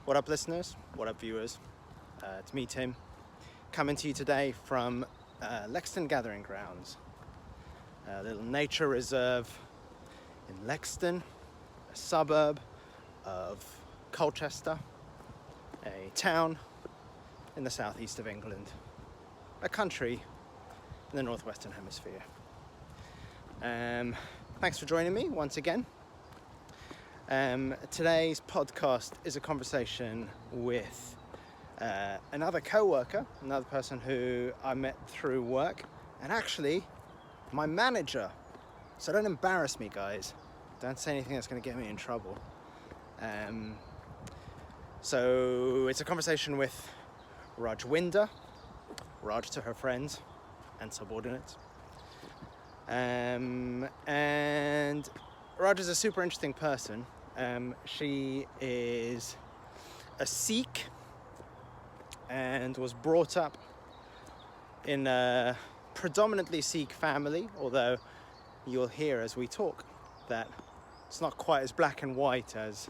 What up, listeners? What up, viewers? It's me, Tim, coming to you today from Lexton Gathering Grounds, a little nature reserve in Lexton, a suburb of Colchester, a town in the southeast of England, a country in the northwestern hemisphere. Thanks for joining me once again. Today's podcast is a conversation with another co-worker, another person who I met through work, and actually my manager. So don't embarrass me, guys. Don't say anything that's going to get me in trouble. So it's a conversation with Rajwinder, Raj to her friends and subordinates. And Raj is a super interesting person. She is a Sikh and was brought up in a predominantly Sikh family, although you'll hear as we talk that it's not quite as black and white as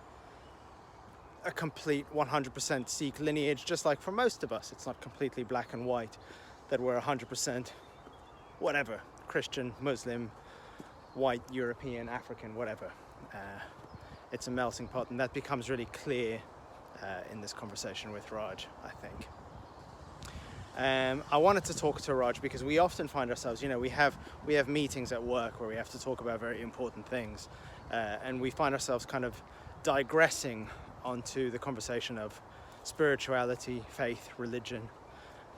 a complete 100% Sikh lineage. Just like for most of us, it's not completely black and white that we're 100% whatever, Christian, Muslim, white, European, African, whatever. It's a melting pot, and that becomes really clear in this conversation with Raj, I think. I wanted to talk to Raj because we often find ourselves, we have meetings at work where we have to talk about very important things, and we find ourselves kind of digressing onto the conversation of spirituality, faith, religion,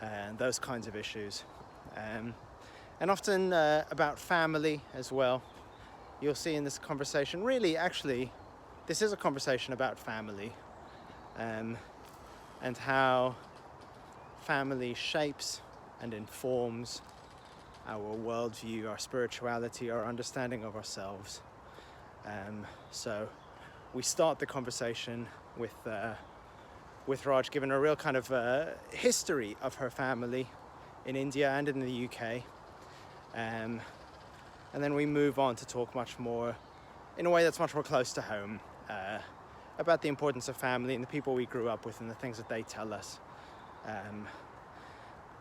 and those kinds of issues. And often about family as well. You'll see in this conversation, really, actually, this is a conversation about family, and how family shapes and informs our worldview, our spirituality, our understanding of ourselves. So we start the conversation with Raj giving a real kind of history of her family in India and in the UK. And then we move on to talk much more, in a way that's much more close to home, about the importance of family and the people we grew up with and the things that they tell us.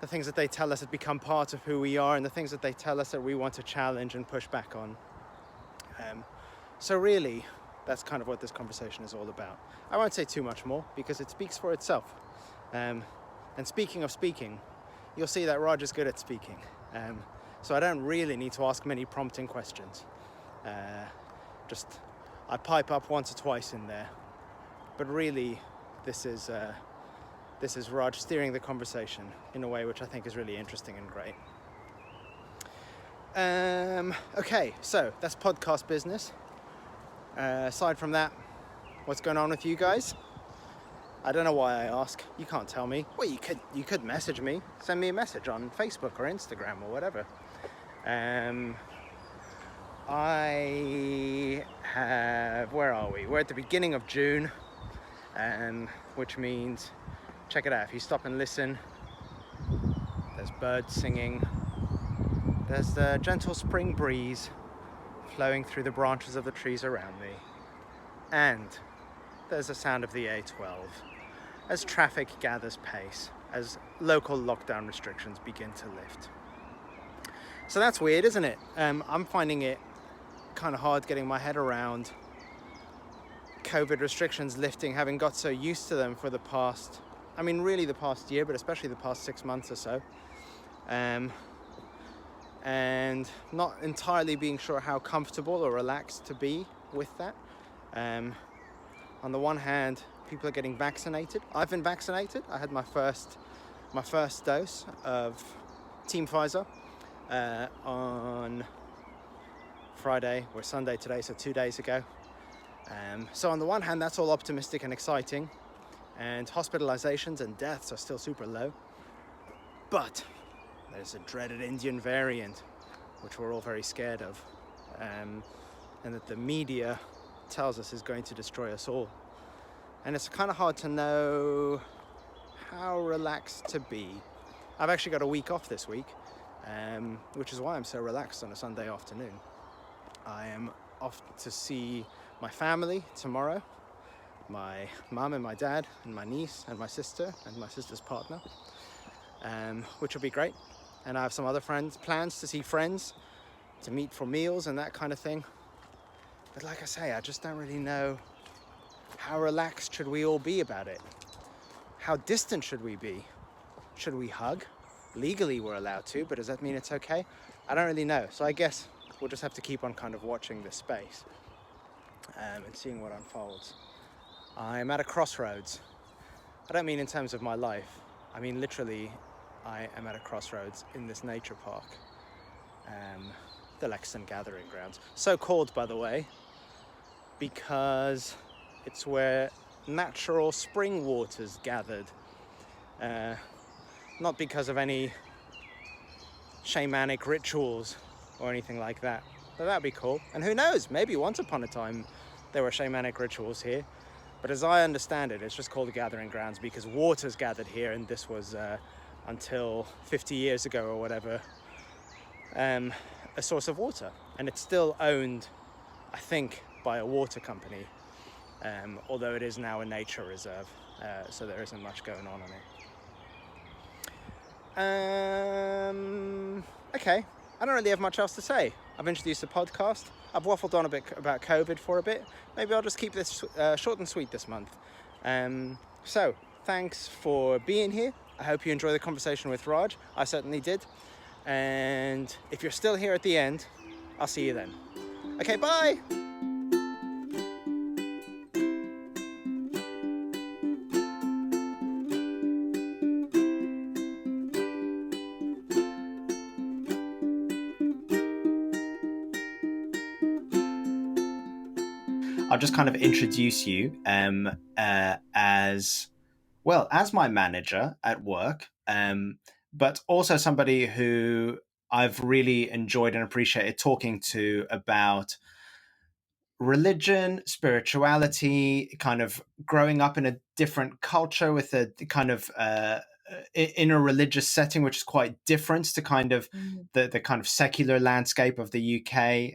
The things that they tell us that become part of who we are, and the things that they tell us that we want to challenge and push back on. So really, that's kind of what this conversation is all about. I won't say too much more because it speaks for itself. And speaking of speaking, you'll see that Raj is good at speaking. So I don't really need to ask many prompting questions. I pipe up once or twice in there. But really, this is Raj steering the conversation in a way which I think is really interesting and great. Okay, so that's podcast business. Aside from that, what's going on with you guys? I don't know why I ask. You can't tell me. Well, you could message me. Send me a message on Facebook or Instagram or whatever. Where are we? We're at the beginning of June, which means, check it out, if you stop and listen, there's birds singing, there's the gentle spring breeze flowing through the branches of the trees around me, and there's the sound of the A12 as traffic gathers pace, as local lockdown restrictions begin to lift. So that's weird, isn't it? I'm finding it kind of hard getting my head around COVID restrictions lifting, having got so used to them for the past year, but especially the past 6 months or so. And not entirely being sure how comfortable or relaxed to be with that. On the one hand, people are getting vaccinated. I've been vaccinated. I had my first dose of Team Pfizer on Friday or Sunday today, so 2 days ago. So on the one hand, that's all optimistic and exciting, and hospitalizations and deaths are still super low. But there's a dreaded Indian variant, which we're all very scared of, and that the media tells us is going to destroy us all. And it's kind of hard to know how relaxed to be. I've actually got a week off this week, which is why I'm so relaxed on a Sunday afternoon. I am off to see my family tomorrow. my mum and my dad and my niece and my sister and my sister's partner, which will be great. And I have some other plans to see friends, to meet for meals and that kind of thing. But like I say, I just don't really know how relaxed should we all be about it. How distant should we be? Should we hug? Legally we're allowed to, but does that mean it's okay? I don't really know. So I guess we'll just have to keep on kind of watching this space and seeing what unfolds. I'm at a crossroads. I don't mean in terms of my life. I mean literally, I am at a crossroads in this nature park. The Lexington Gathering Grounds. So called, by the way, because it's where natural spring waters gathered. Not because of any shamanic rituals or anything like that. But that'd be cool. And who knows, maybe once upon a time there were shamanic rituals here. But as I understand it, it's just called the Gathering Grounds because waters gathered here, and this was, until 50 years ago or whatever, a source of water. And it's still owned, I think, by a water company, although it is now a nature reserve, so there isn't much going on it. Okay, I don't really have much else to say. I've introduced the podcast. I've waffled on a bit about COVID for a bit. Maybe I'll just keep this short and sweet this month. So, thanks for being here. I hope you enjoy the conversation with Raj. I certainly did. And if you're still here at the end, I'll see you then. Okay, bye! I'll just kind of introduce you as my manager at work, but also somebody who I've really enjoyed and appreciated talking to about religion, spirituality, kind of growing up in a different culture with a kind of in a religious setting, which is quite different to kind of the kind of secular landscape of the UK.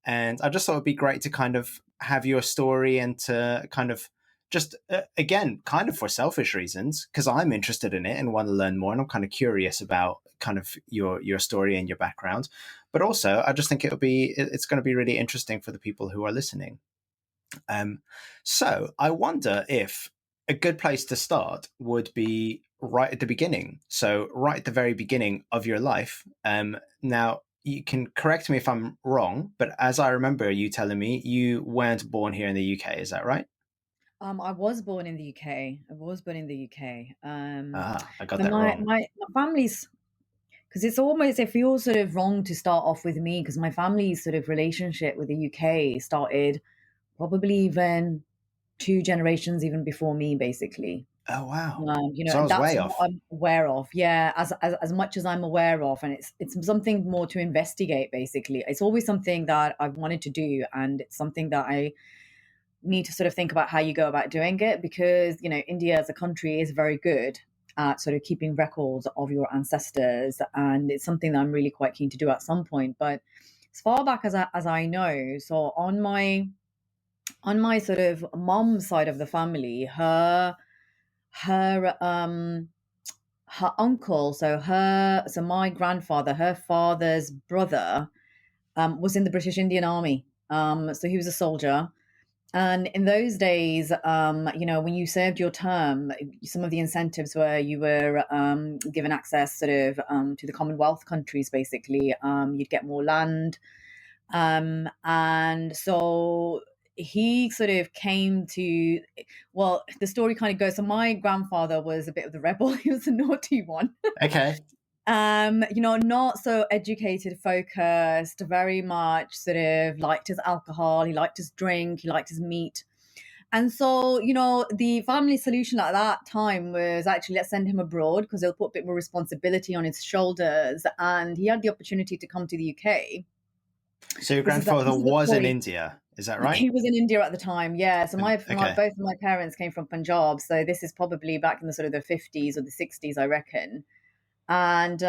And I just thought it'd be great to kind of have your story and to kind of just, again, kind of for selfish reasons, because I'm interested in it and want to learn more. And I'm kind of curious about kind of your story and your background. But also, I just think it's going to be really interesting for the people who are listening. So I wonder if a good place to start would be right at the beginning. So right at the very beginning of your life. Now, you can correct me if I'm wrong, but as I remember you telling me, you weren't born here in the UK. Is that right? I was born in the UK. I got that wrong. My family's, because it feels sort of wrong to start off with me, because my family's sort of relationship with the UK started probably even 2 generations even before me, basically. Oh wow! So I was that's way what off. I'm aware of. Yeah, as much as I'm aware of, and it's something more to investigate. Basically, it's always something that I've wanted to do, and it's something that I need to sort of think about how you go about doing it, because India as a country is very good at sort of keeping records of your ancestors, and it's something that I'm really quite keen to do at some point. But as far back as I know, so on my sort of mom's side of the family, her uncle, so my grandfather, her father's brother, was in the British Indian Army. So he was a soldier. And in those days, when you served your term, some of the incentives were you were given access sort of to the Commonwealth countries, basically. You'd get more land. And so he sort of came to, well, the story kind of goes, so my grandfather was a bit of the rebel. He was a naughty one. Okay. Not so educated, focused, very much sort of liked his alcohol, he liked his drink, he liked his meat. And so, the family solution at that time was actually, let's send him abroad because it'll put a bit more responsibility on his shoulders. And he had the opportunity to come to the UK. So your grandfather was in India, is that right? He was in India at the time, yeah. So both of my parents came from Punjab. So this is probably back in the sort of the 50s or the 60s, I reckon. And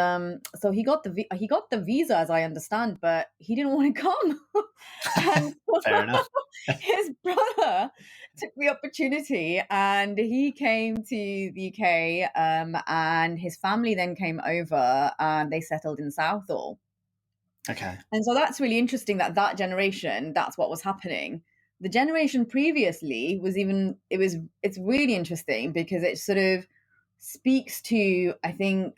so he got the visa, as I understand, but he didn't want to come. And Fair enough. his brother took the opportunity, and he came to the UK, and his family then came over, and they settled in Southall. Okay. And so that's really interesting that generation, that's what was happening. The generation previously it's really interesting because it sort of speaks to, I think,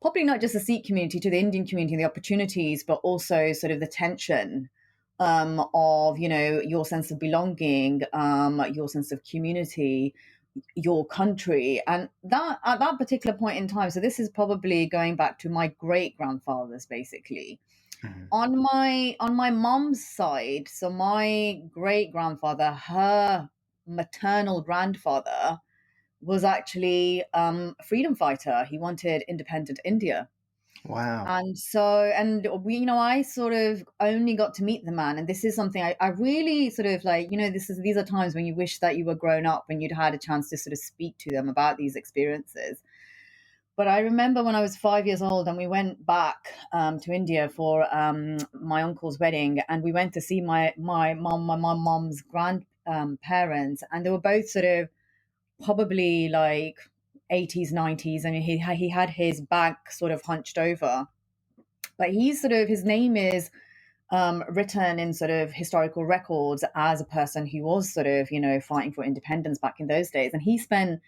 probably not just the Sikh community, to the Indian community, the opportunities, but also sort of the tension of, your sense of belonging, your sense of community, your country. And that at that particular point in time, so this is probably going back to my great grandfathers, basically. Mm-hmm. On my mom's side, so my great grandfather, her maternal grandfather, was actually a freedom fighter. He wanted independent India. Wow. And I sort of only got to meet the man. And this is something I really sort of like, these are times when you wish that you were grown up and you'd had a chance to sort of speak to them about these experiences. But I remember when I was 5 years old and we went back to India for my uncle's wedding, and we went to see my mom's grandparents, and they were both sort of probably like 80s, 90s, and he had his back sort of hunched over. But his name is written in sort of historical records as a person who was sort of, fighting for independence back in those days. And he spent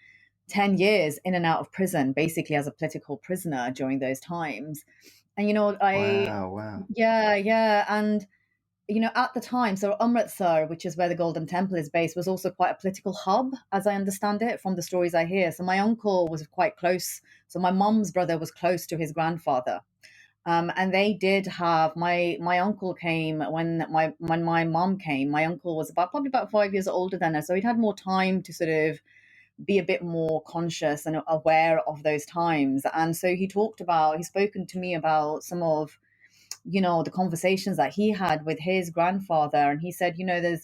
10 years in and out of prison, basically as a political prisoner during those times. And, Wow. Yeah. And, at the time, so Amritsar, which is where the Golden Temple is based, was also quite a political hub, as I understand it, from the stories I hear. So my uncle was quite close. So my mom's brother was close to his grandfather. And they did have my uncle came when my mom came. My uncle was probably about 5 years older than her, so he'd had more time to sort of be a bit more conscious and aware of those times. And so he's spoken to me about some of, the conversations that he had with his grandfather. And he said, there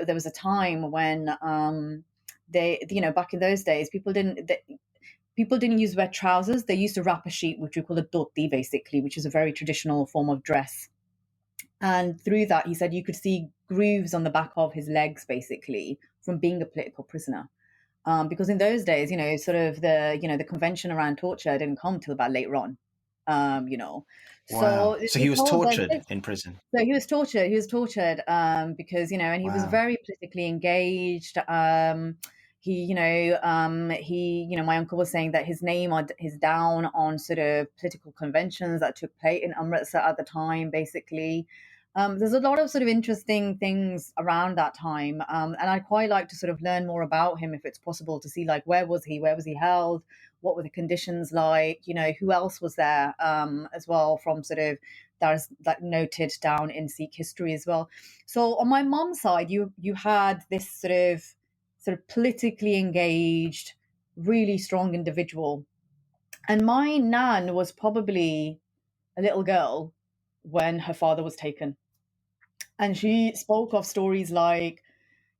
was a time when back in those days, people didn't use wear trousers. They used to wrap a sheet, which we call a dhoti, basically, which is a very traditional form of dress. And through that, he said you could see grooves on the back of his legs, basically, from being a political prisoner. Because in those days, sort of the convention around torture didn't come till about later on. Wow. So he was tortured in prison. So he was tortured. He was tortured because, and he was very politically engaged. My uncle was saying that his name is down on sort of political conventions that took place in Amritsar at the time, basically. There's a lot of sort of interesting things around that time. And I'd quite like to sort of learn more about him if it's possible, to see like where was he held, what were the conditions like, who else was there as well, from sort of that is like noted down in Sikh history as well. So on my mom's side, you had this sort of politically engaged, really strong individual. And my nan was probably a little girl when her father was taken. And she spoke of stories like,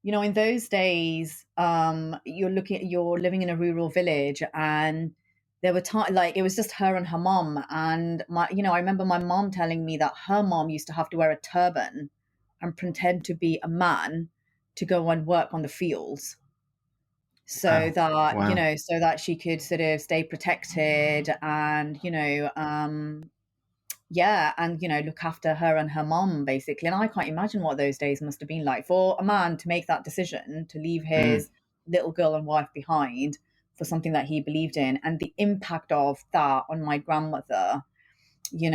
in those days, you're living in a rural village, and there were times like it was just her and her mom. And I remember my mom telling me that her mom used to have to wear a turban and pretend to be a man to go and work on the fields, so that she could sort of stay protected and look after her and her mom, basically. And I can't imagine what those days must have been like for a man to make that decision to leave his little girl and wife behind for something that he believed in, and the impact of that on my grandmother. These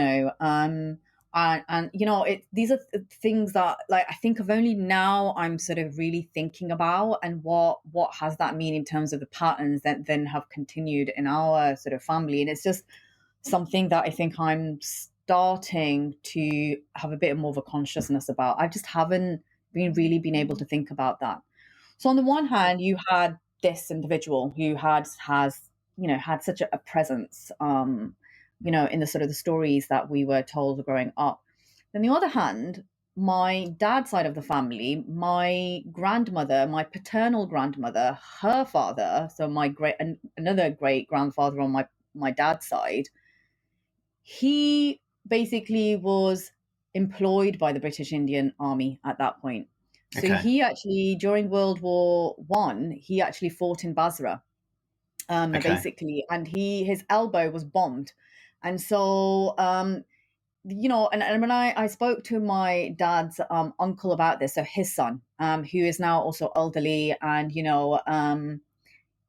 are things that, like, I think of only now I'm sort of really thinking about, and what has that mean in terms of the patterns that then have continued in our sort of family. And it's just something that I think I'm starting to have a bit more of a consciousness about. I just haven't been able to think about that. So on the one hand, you had this individual who had such a presence, in the sort of the stories that we were told growing up. On the other hand, my dad's side of the family, my grandmother, my paternal grandmother, her father, so another great grandfather on my my dad's side, he basically was employed by the British Indian Army at that point. So Okay. he actually, during World War One, he actually fought in Basra, basically, and his elbow was bombed. And so, and when I spoke to my dad's uncle about this, so his son, who is now also elderly, and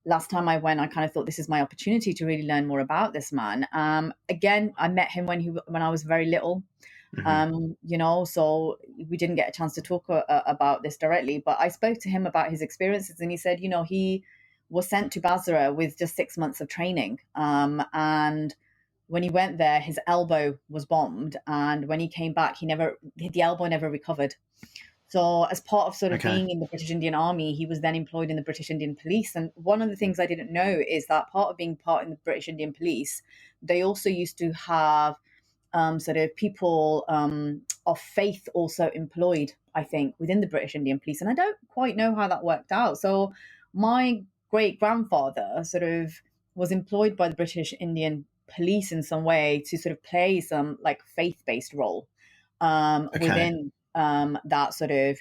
last time I went, I kind of thought this is my opportunity to really learn more about this man. Again, I met him when I was very little, so we didn't get a chance to talk about this directly, but I spoke to him about his experiences, and he said, he was sent to Basra with just 6 months of training. And when he went there, his elbow was bombed. And when he came back, the elbow never recovered. So as part of sort of being in the British Indian Army, he was then employed in the British Indian Police. And one of the things I didn't know is that part of being part in the British Indian Police, they also used to have sort of people of faith also employed, I think, within the British Indian Police. And I don't quite know how that worked out. So my great-grandfather sort of was employed by the British Indian Police in some way to sort of play some like faith-based role within that sort of,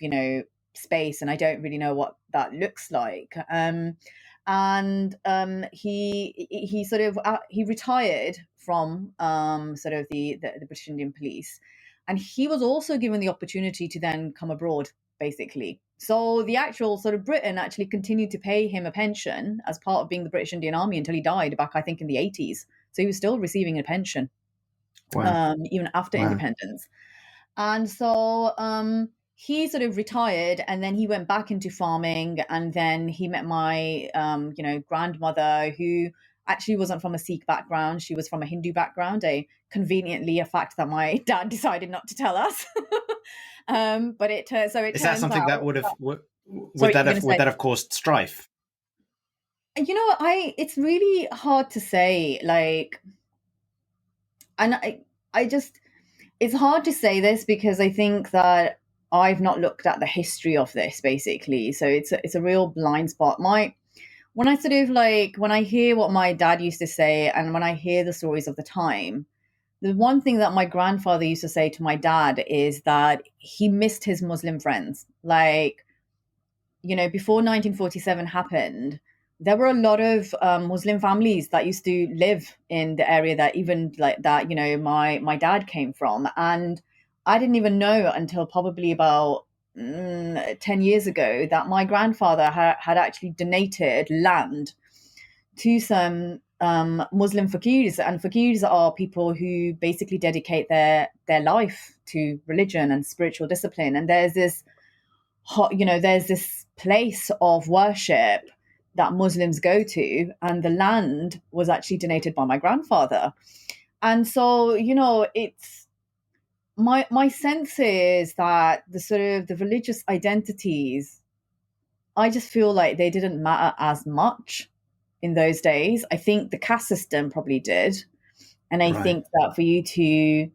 space. And I don't really know what that looks like. He sort of he retired from sort of the British Indian Police, and he was also given the opportunity to then come abroad, basically. So the actual sort of Britain actually continued to pay him a pension as part of being the British Indian Army until he died back, I think, in the 80s. So he was still receiving a pension, even after independence. And so he sort of retired, and then he went back into farming, and then he met my, grandmother, who actually wasn't from a Sikh background. She was from a Hindu background, conveniently a fact that my dad decided not to tell us. But it is that something that would have caused strife? It's really hard to say, like, and it's hard to say this because I think that I've not looked at the history of this, basically. So it's a real blind spot. When I hear what my dad used to say, and when I hear the stories of the time, the one thing that my grandfather used to say to my dad is that he missed his Muslim friends. Like, before 1947 happened, there were a lot of Muslim families that used to live in the area that even like that, my dad came from. And I didn't even know until probably about 10 years ago that my grandfather had actually donated land to some Muslim fakirs. And fakirs are people who basically dedicate their life to religion and spiritual discipline. And there's this place of worship that Muslims go to, and the land was actually donated by my grandfather. And so, it's my sense is that the sort of the religious identities, I just feel like they didn't matter as much in those days. I think the caste system probably did. And I think that for you to,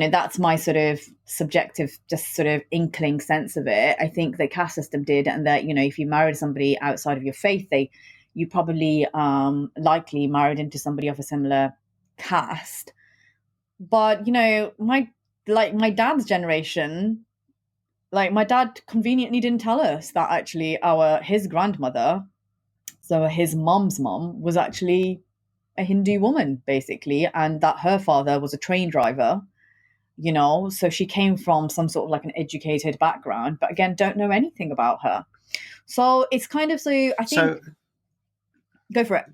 that's my sort of subjective, just sort of inkling sense of it. I think the caste system did, and that, if you married somebody outside of your faith, you probably likely married into somebody of a similar caste. But, my dad's generation, like my dad conveniently didn't tell us that actually his grandmother, so his mom's mom, was actually a Hindu woman, basically, and that her father was a train driver, so she came from some sort of like an educated background, but again, don't know anything about her. So it's kind of, go for it.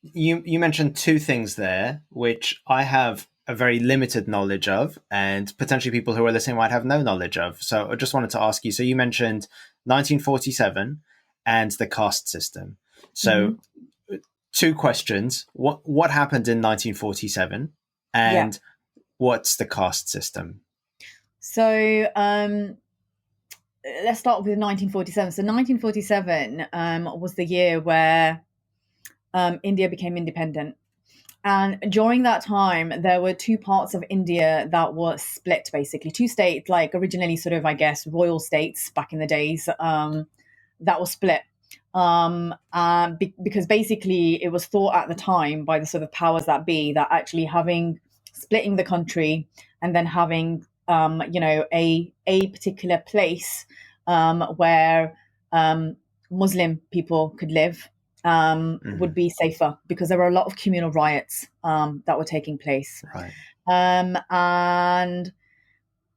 You mentioned two things there, which I have a very limited knowledge of, and potentially people who are listening might have no knowledge of. So I just wanted to ask you, so you mentioned 1947 and the caste system. So two questions. What happened in 1947, and what's the caste system? So let's start with 1947. So 1947 was the year where India became independent. And during that time, there were two parts of India that were split, basically. Two states, like originally sort of, I guess, royal states back in the days, that were split. because basically it was thought at the time by the sort of powers that be that actually splitting the country and then having a particular place where Muslim people could live would be safer, because there were a lot of communal riots that were taking place. Right.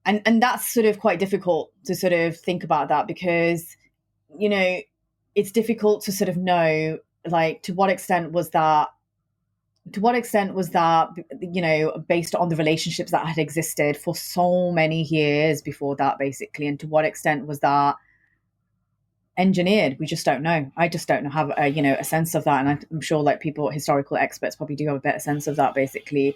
And that's sort of quite difficult to sort of think about that, because, it's difficult to sort of know, like, to what extent was that, based on the relationships that had existed for so many years before that, basically, and to what extent was that engineered? We just don't know. I just don't have a sense of that, and I'm sure like historical experts probably do have a better sense of that. Basically,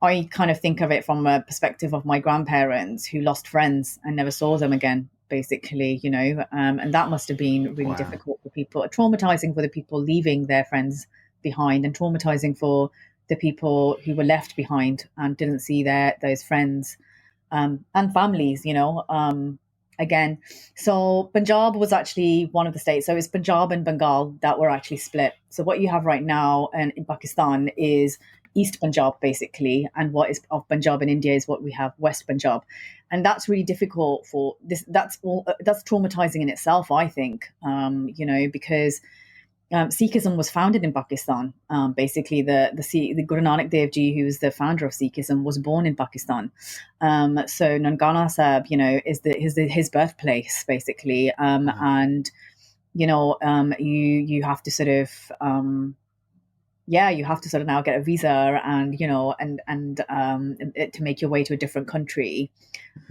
I kind of think of it from a perspective of my grandparents who lost friends and never saw them again, basically, and that must have been really difficult for people, traumatizing for the people leaving their friends behind, and traumatizing for the people who were left behind and didn't see those friends and families, again. So Punjab was actually one of the states. So it's Punjab and Bengal that were actually split. So what you have right now in Pakistan is East Punjab, basically, and what is of Punjab in India is what we have, West Punjab, and that's really difficult for this. That's traumatizing in itself, I think, because Sikhism was founded in Pakistan. Basically, the Guru Nanak Dev Ji, who was the founder of Sikhism, was born in Pakistan. So Nangana Sahib, is his birthplace, basically, and you have to sort of. You have to sort of now get a visa and to make your way to a different country,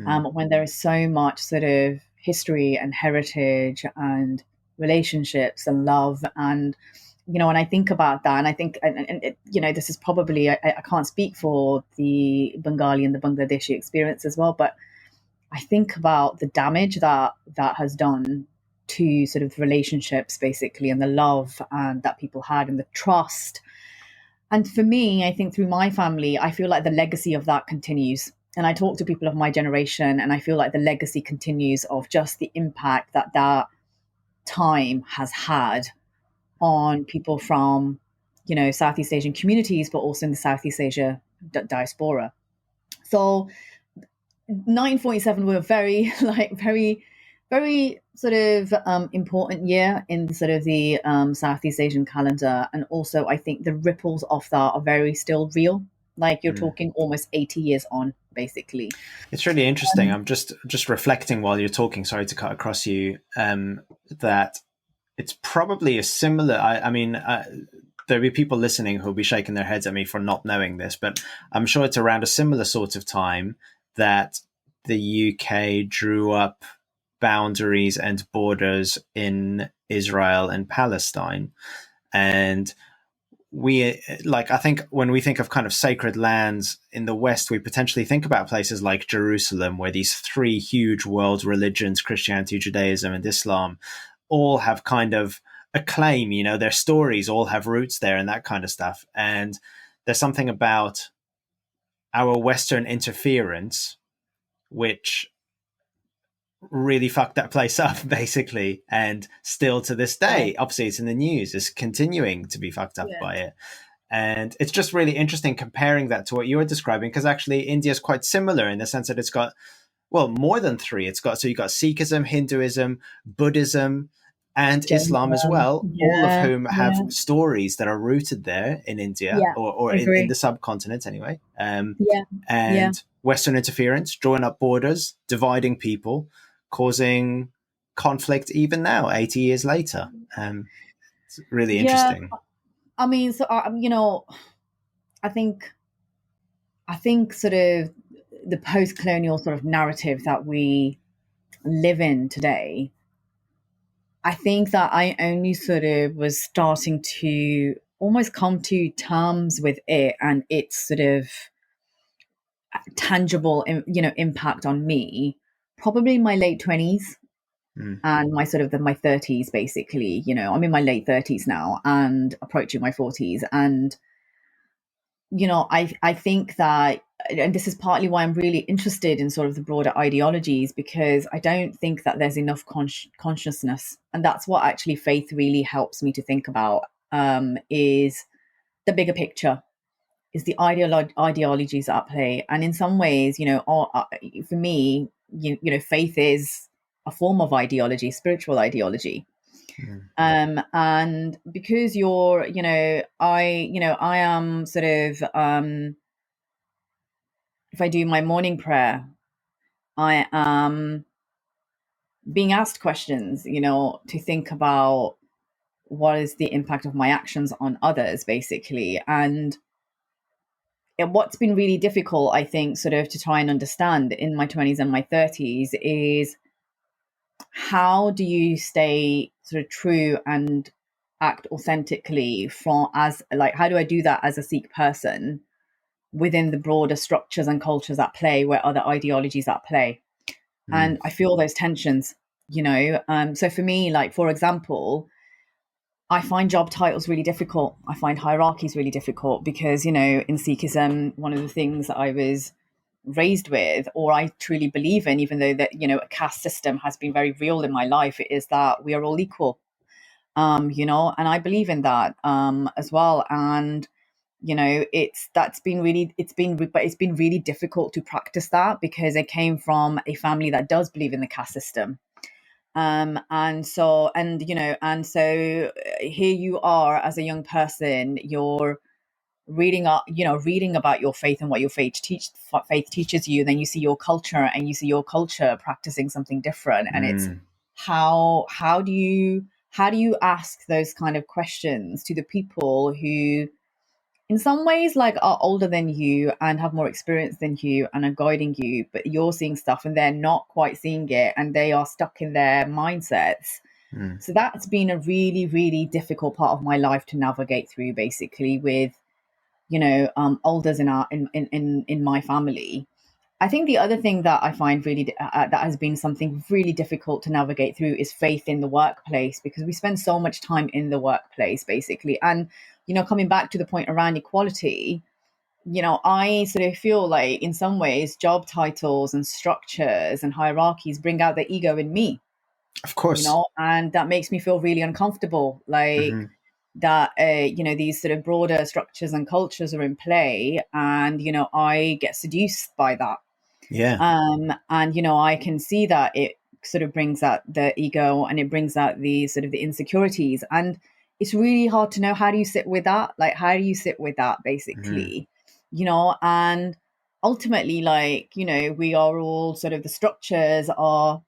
when there is so much sort of history and heritage and relationships and love, and and I think about that, and I think this is probably I can't speak for the Bengali and the Bangladeshi experience as well, but I think about the damage that has done to sort of relationships, basically, and the love and that people had and the trust. And for me, I think through my family, I feel like the legacy of that continues. And I talk to people of my generation, and I feel like the legacy continues of just the impact that time has had on people from, Southeast Asian communities, but also in the Southeast Asia diaspora. So 1947 were very sort of important year in sort of the Southeast Asian calendar. And also I think the ripples of that are very still real. Like you're talking almost 80 years on, basically. It's really interesting. I'm just reflecting while you're talking, sorry to cut across you, that it's probably a similar, I mean, there'll be people listening who'll be shaking their heads at me for not knowing this, but I'm sure it's around a similar sort of time that the UK drew up boundaries and borders in Israel and Palestine. And I think when we think of kind of sacred lands in the West, we potentially think about places like Jerusalem, where these three huge world religions, Christianity, Judaism, and Islam, all have kind of a claim, their stories all have roots there and that kind of stuff. And there's something about our Western interference, which really fucked that place up, basically, and still to this day, obviously it's in the news, is continuing to be fucked up by it. And it's just really interesting comparing that to what you were describing, because actually India is quite similar in the sense that it's got, well, more than three. You've got Sikhism, Hinduism, Buddhism, and Islam as well, all of whom have stories that are rooted there in India or in the subcontinent anyway. Western interference, drawing up borders, dividing people, causing conflict even now, 80 years later. It's really interesting. I mean, so, I think sort of the post-colonial sort of narrative that we live in today, I think that I only sort of was starting to almost come to terms with it and its sort of tangible, impact on me, probably in my late 20s and my sort of my 30s, basically. I'm in my late 30s now and approaching my 40s. And, I think that and this is partly why I'm really interested in sort of the broader ideologies, because I don't think that there's enough consciousness. And that's what actually faith really helps me to think about, is the bigger picture, is the ideologies at play. And in some ways, for me, faith is a form of ideology, spiritual ideology. And because I am sort of, if I do my morning prayer, I am being asked questions, to think about what is the impact of my actions on others, basically. And what's been really difficult, I think, sort of to try and understand in my 20s and my 30s is, how do you stay sort of true and act authentically how do I do that as a Sikh person within the broader structures and cultures at play where other ideologies at play? And I feel those tensions, so for me, like, for example, I find job titles really difficult. I find hierarchies really difficult because, in Sikhism, one of the things that I was raised with, or I truly believe in, even though that, a caste system has been very real in my life, is that we are all equal, and I believe in that as well. And, it's been really difficult to practice that because I came from a family that does believe in the caste system. And so here you are as a young person, you're reading about your faith and what your faith teaches you. Then you see your culture and you see your culture practicing something different. And it's how do you ask those kind of questions to the people who in some ways like are older than you and have more experience than you and are guiding you, but you're seeing stuff and they're not quite seeing it and they are stuck in their mindsets. So that's been a really, really difficult part of my life to navigate through, basically, with elders in my family. I think the other thing that I find really that has been something really difficult to navigate through is faith in the workplace, because we spend so much time in the workplace, basically. And coming back to the point around equality, I sort of feel like in some ways job titles and structures and hierarchies bring out the ego in me. Of course. And that makes me feel really uncomfortable. Like that, these sort of broader structures and cultures are in play, and I get seduced by that. Yeah. And I can see that it sort of brings out the ego and it brings out the sort of the insecurities, and it's really hard to know how do you sit with that. Like, how do you sit with that, basically? And ultimately, like, we are all sort of, the structures are,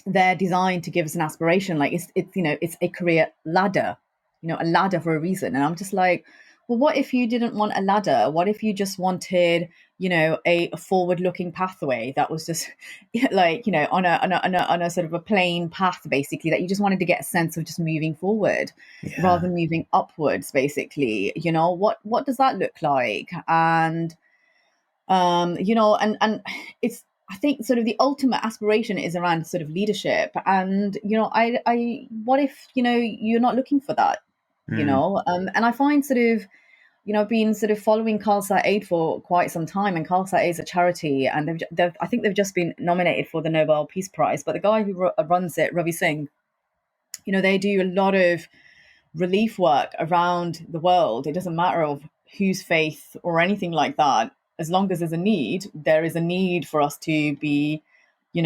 they're designed to give us an aspiration. Like it's a career ladder, a ladder for a reason. And I'm just like, well, what if you didn't want a ladder? What if you just wanted, a forward-looking pathway that was just like, on a sort of a plain path, basically, that you just wanted to get a sense of just moving forward rather than moving upwards, basically. What does that look like? And and it's, I think sort of the ultimate aspiration is around sort of leadership. And, I what if, you're not looking for that, and I find sort of, I've been sort of following Khalsa Aid for quite some time, and Khalsa Aid is a charity, and I think they've just been nominated for the Nobel Peace Prize. But the guy who runs it, Ravi Singh, they do a lot of relief work around the world. It doesn't matter of whose faith or anything like that. As long as there's a need, there is a need for us to be,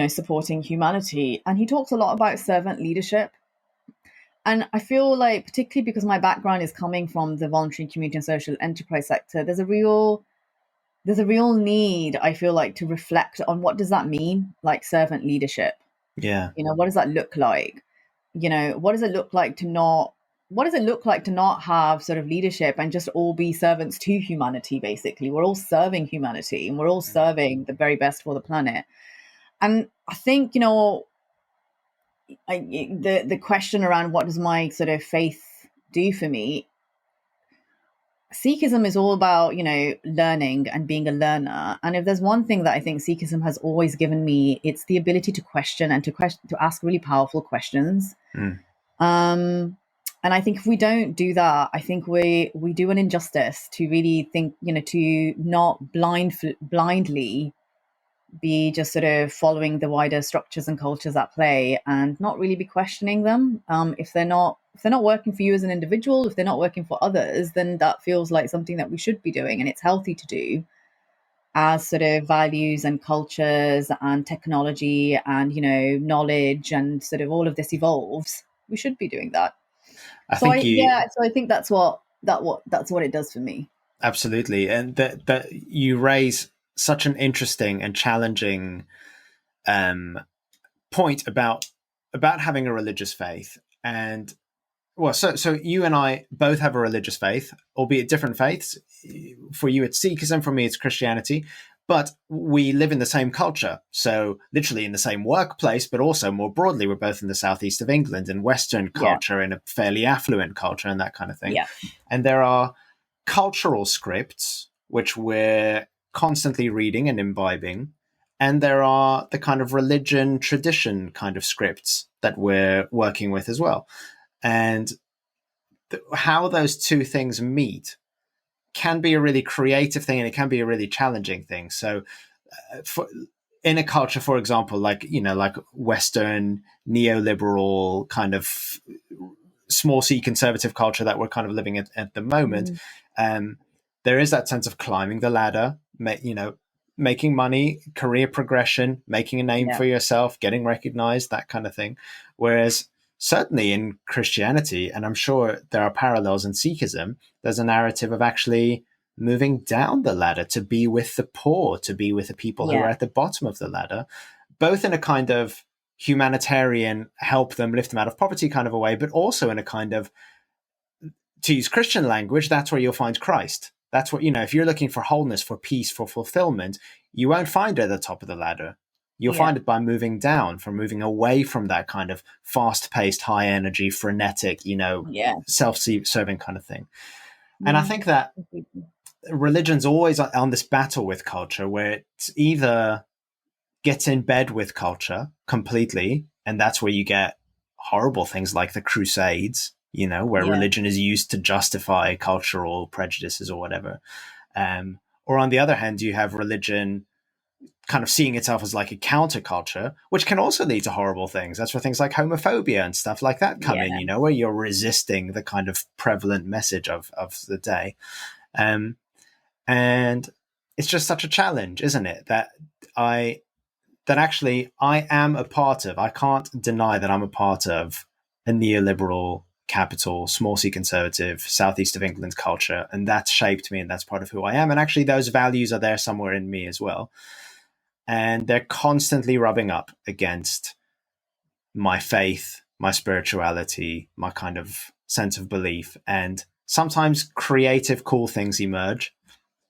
supporting humanity. And he talks a lot about servant leadership. And I feel like, particularly because my background is coming from the voluntary community and social enterprise sector, there's a real need, I feel like, to reflect on what does that mean, like servant leadership. Yeah. What does that look like? What does it look like to not have sort of leadership and just all be servants to humanity, basically? We're all serving humanity and we're all serving the very best for the planet. And I think, the question around what does my sort of faith do for me, Sikhism is all about, learning and being a learner. And if there's one thing that I think Sikhism has always given me, it's the ability to question and to ask really powerful questions. And I think if we don't do that, I think we do an injustice to really think, to not blindly be just sort of following the wider structures and cultures at play, and not really be questioning them. If they're not working for you as an individual, if they're not working for others, then that feels like something that we should be doing, and it's healthy to do as sort of values and cultures and technology and knowledge and sort of all of this evolves. We should be doing that. I So think I think that's what it does for me. absolutely, and that you raise such an interesting and challenging point about having a religious faith. And well, so you and I both have a religious faith, albeit different faiths. For you, it's Sikhism. For me, it's Christianity. But we live in the same culture, so literally in the same workplace, but also more broadly, we're both in the southeast of England, in Western culture, in a fairly affluent culture, and that kind of thing. Yeah. And there are cultural scripts which we're constantly reading and imbibing, and there are the kind of religion tradition kind of scripts that we're working with as well. And how those two things meet can be a really creative thing, and it can be a really challenging thing. So in a culture, for example, like Western neoliberal kind of small c conservative culture that we're kind of living at the moment, there is that sense of climbing the ladder, making money, career progression, making a name for yourself, getting recognized, that kind of thing. Whereas certainly in Christianity, and I'm sure there are parallels in Sikhism, there's a narrative of actually moving down the ladder to be with the poor, to be with the people who are at the bottom of the ladder, both in a kind of humanitarian, help them, lift them out of poverty kind of a way, but also in a kind of, to use Christian language, that's where you'll find Christ. That's what, if you're looking for wholeness, for peace, for fulfillment, you won't find it at the top of the ladder. You'll find it by moving down, from moving away from that kind of fast-paced, high-energy, frenetic, self-serving kind of thing. And I think that religion's always on this battle with culture, where it's either gets in bed with culture completely, and that's where you get horrible things like the Crusades, where religion is used to justify cultural prejudices or whatever. Or on the other hand, you have religion kind of seeing itself as like a counterculture, which can also lead to horrible things. That's where things like homophobia and stuff like that come in, where you're resisting the kind of prevalent message of the day. And it's just such a challenge, isn't it? That actually I am a part of, I can't deny that I'm a part of a neoliberal capital, small c conservative, southeast of England culture. And that's shaped me, and that's part of who I am. And actually those values are there somewhere in me as well. And they're constantly rubbing up against my faith, my spirituality, my kind of sense of belief. And sometimes creative, cool things emerge.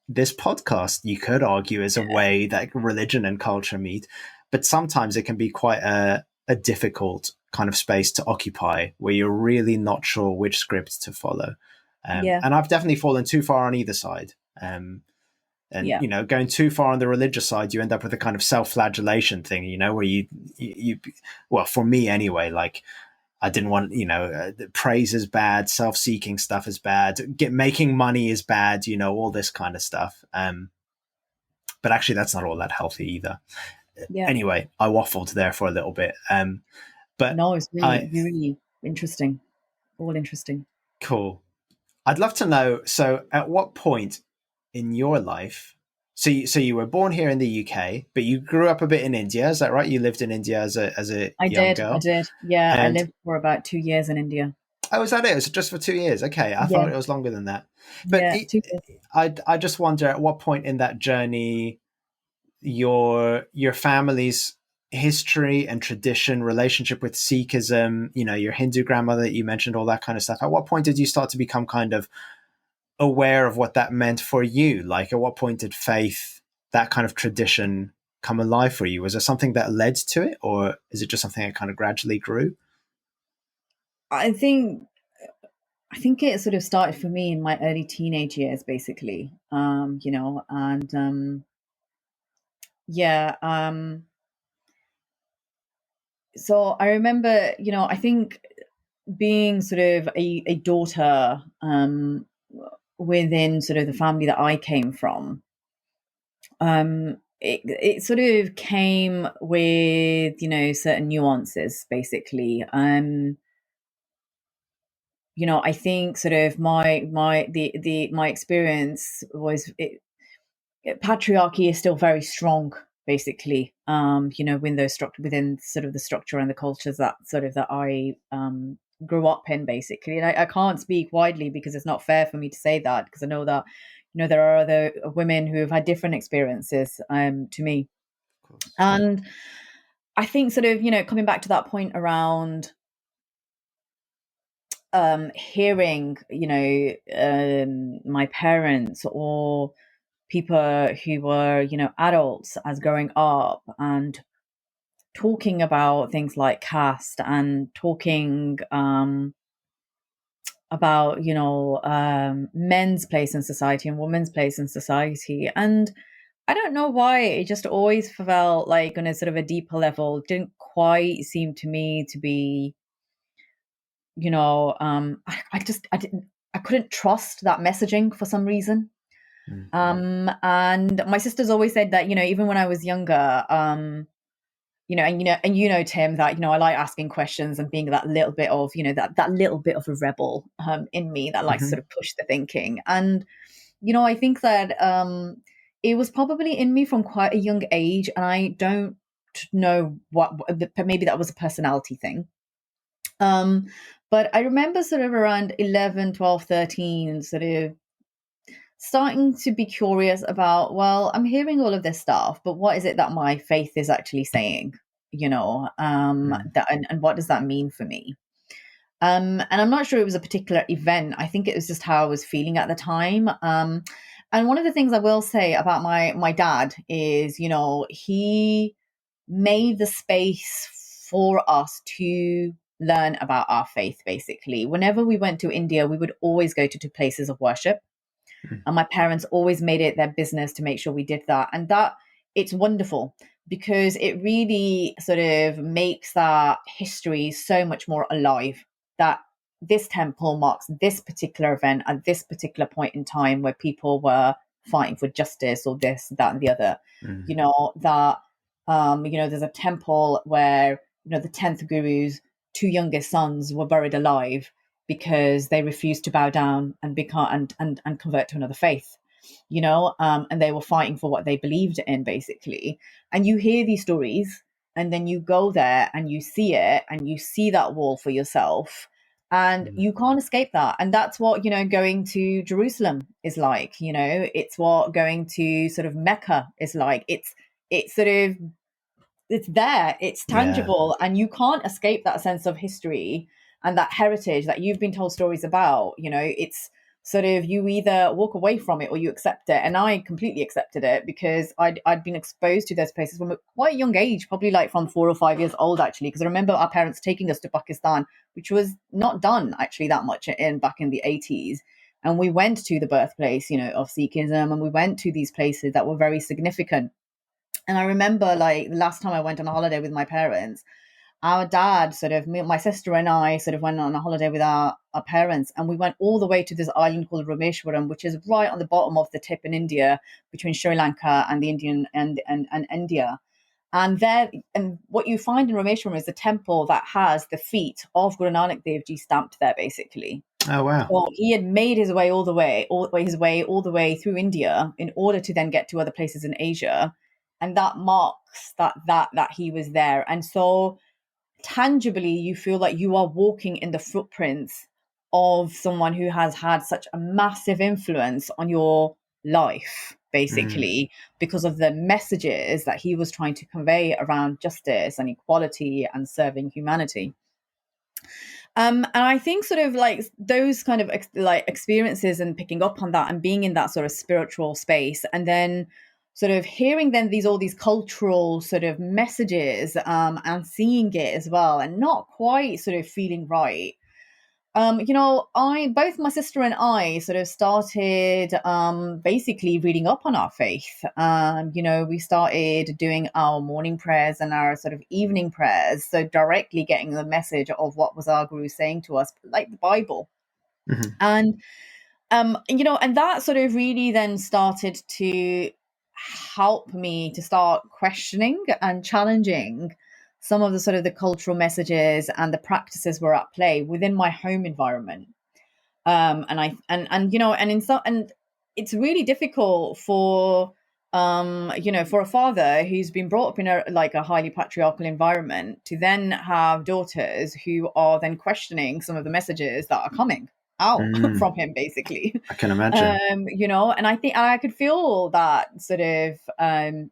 This podcast, you could argue, is a way that religion and culture meet, but sometimes it can be quite a difficult kind of space to occupy, where you're really not sure which script to follow. And I've definitely fallen too far on either side. And going too far on the religious side, you end up with a kind of self-flagellation thing, where you well, for me anyway, like I didn't want, praise is bad, self-seeking stuff is bad, making money is bad, all this kind of stuff. But actually that's not all that healthy either. Anyway, I waffled there for a little bit. But no, it's really interesting. All interesting. Cool. I'd love to know, so at what point in your life, so you were born here in the UK, but you grew up a bit in India, is that right? You lived in India as a young girl? I did. Yeah, I lived for about 2 years in India. Oh, is that it? It was just for 2 years? Okay, I thought it was longer than that. But 2 years. I just wonder, at what point in that journey your family's history and tradition, relationship with Sikhism, your Hindu grandmother that you mentioned, all that kind of stuff, at what point did you start to become kind of aware of what that meant for you? Like, at what point did faith, that kind of tradition, come alive for you? Was there something that led to it, or is it just something that kind of gradually grew? I think it sort of started for me in my early teenage years, basically. So I remember, I think being sort of a daughter within sort of the family that I came from, it sort of came with, you know, certain nuances, basically. You know, I think sort of my experience was patriarchy is still very strong, basically. You know, within sort of the structure and the cultures that I grew up in, basically. And I can't speak widely because it's not fair for me to say that, because I know that, you know, there are other women who have had different experiences to me. And I think sort of, you know, coming back to that point around hearing, you know, my parents or people who were, you know, adults as growing up and talking about things like caste and talking about, you know, men's place in society and women's place in society. And I don't know why, it just always felt like on a sort of a deeper level, didn't quite seem to me to be, you know, I couldn't trust that messaging for some reason. And my sisters always said that, you know, even when I was younger, you know, Tim, that, you know, I like asking questions and being that little bit of, you know, that little bit of a rebel in me that likes to sort of push the thinking. And, you know, I think that it was probably in me from quite a young age, and I don't know what, maybe that was a personality thing. But I remember sort of around 11, 12, 13, sort of starting to be curious about, well, I'm hearing all of this stuff, but what is it that my faith is actually saying, you know, that, and what does that mean for me? And I'm not sure it was a particular event. I think it was just how I was feeling at the time. And one of the things I will say about my dad is, you know, he made the space for us to learn about our faith, basically. Whenever we went to India, we would always go to places of worship. And my parents always made it their business to make sure we did that. And that, it's wonderful because it really sort of makes that history so much more alive, that this temple marks this particular event at this particular point in time where people were fighting for justice or this, that, and the other. You know, that, you know, there's a temple where, you know, the 10th Guru's two youngest sons were buried alive because they refused to bow down and become and convert to another faith, you know, and they were fighting for what they believed in, basically. And you hear these stories, and then you go there and you see it, and you see that wall for yourself, and you can't escape that. And that's what, you know, going to Jerusalem is like. You know, it's what going to sort of Mecca is like. It's sort of, it's there, it's tangible, and you can't escape that sense of history and that heritage that you've been told stories about. You know, it's sort of, you either walk away from it or you accept it. And I completely accepted it because I'd been exposed to those places from a quite young age, probably like from 4 or 5 years old, actually, because I remember our parents taking us to Pakistan, which was not done actually that much back in the 80s. And we went to the birthplace, you know, of Sikhism, and we went to these places that were very significant. And I remember, like, the last time I went on a holiday with my parents, our dad sort of, my sister and I sort of went on a holiday with our parents, and we went all the way to this island called Rameshwaram, which is right on the bottom of the tip in India, between Sri Lanka and the Indian and India. And there, and what you find in Rameshwaram is the temple that has the feet of Guru Nanak Dev Ji stamped there, basically. Oh wow! So he had made his way all the way through India in order to then get to other places in Asia, and that marks that he was there. And so tangibly, you feel like you are walking in the footprints of someone who has had such a massive influence on your life, basically, because of the messages that he was trying to convey around justice and equality and serving humanity. And I think sort of like those kind of like experiences and picking up on that and being in that sort of spiritual space, and then sort of hearing then all these cultural sort of messages and seeing it as well, and not quite sort of feeling right. Both my sister and I sort of started basically reading up on our faith. We started doing our morning prayers and our sort of evening prayers. So directly getting the message of what was our guru saying to us, like the Bible. Mm-hmm. And, and that sort of really then started to help me to start questioning and challenging some of the sort of the cultural messages and the practices were at play within my home environment. And it's really difficult for for a father who's been brought up in a highly patriarchal environment to then have daughters who are then questioning some of the messages that are coming out from him, basically. I can imagine. And I think I could feel that sort of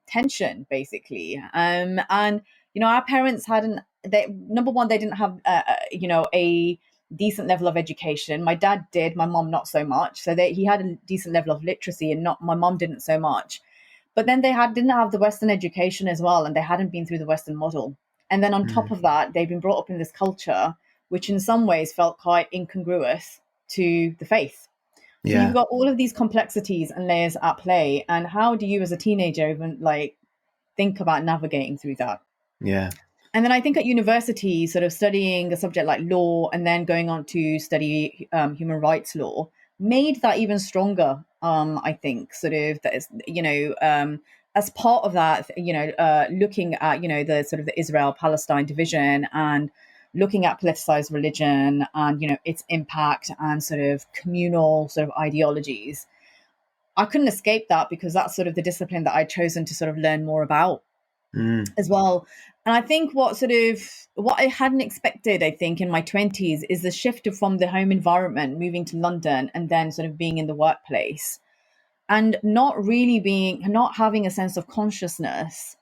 tension, basically. Our parents number one, they didn't have a decent level of education. My dad did, my mom not so much. So he had a decent level of literacy, and not my mom didn't so much. But then didn't have the Western education as well, and they hadn't been through the Western model. And then on top of that, they've been brought up in this culture, which in some ways felt quite incongruous to the faith. So you've got all of these complexities and layers at play. And how do you as a teenager even think about navigating through that? Yeah. And then I think at university, sort of studying a subject like law and then going on to study human rights law made that even stronger. I think sort of that is, as part of that, looking at, the sort of the Israel-Palestine division and looking at politicized religion and, its impact and sort of communal sort of ideologies. I couldn't escape that because that's sort of the discipline that I'd chosen to sort of learn more about as well. And I think what I hadn't expected, I think, in my 20s is the shift from the home environment, moving to London and then sort of being in the workplace and not having a sense of consciousness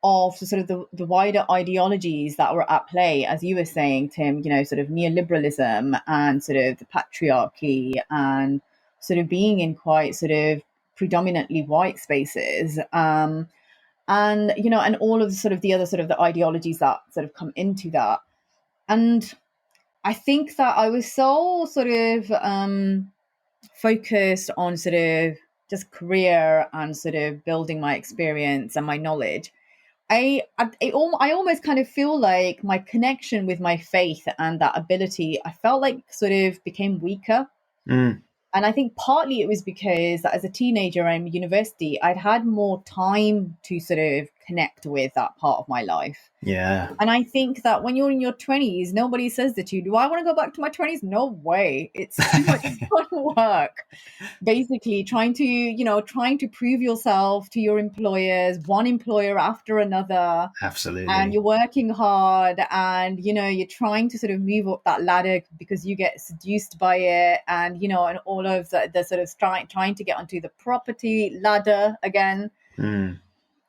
of sort of the wider ideologies that were at play, as you were saying, Tim, sort of neoliberalism and sort of the patriarchy and sort of being in quite sort of predominantly white spaces. And all of sort of the other sort of the ideologies that sort of come into that. And I think that I was so sort of focused on sort of just career and sort of building my experience and my knowledge. I almost kind of feel like my connection with my faith and that ability, I felt like sort of became weaker. And I think partly it was because as a teenager in university, I'd had more time to sort of connect with that part of my life. Yeah. And I think that when you're in your 20s, nobody says that to you, do I want to go back to my 20s? No way. It's too much work. Basically trying to prove yourself to your employers, one employer after another. Absolutely. And you're working hard and, you're trying to sort of move up that ladder because you get seduced by it and, and all of the sort of trying to get onto the property ladder again.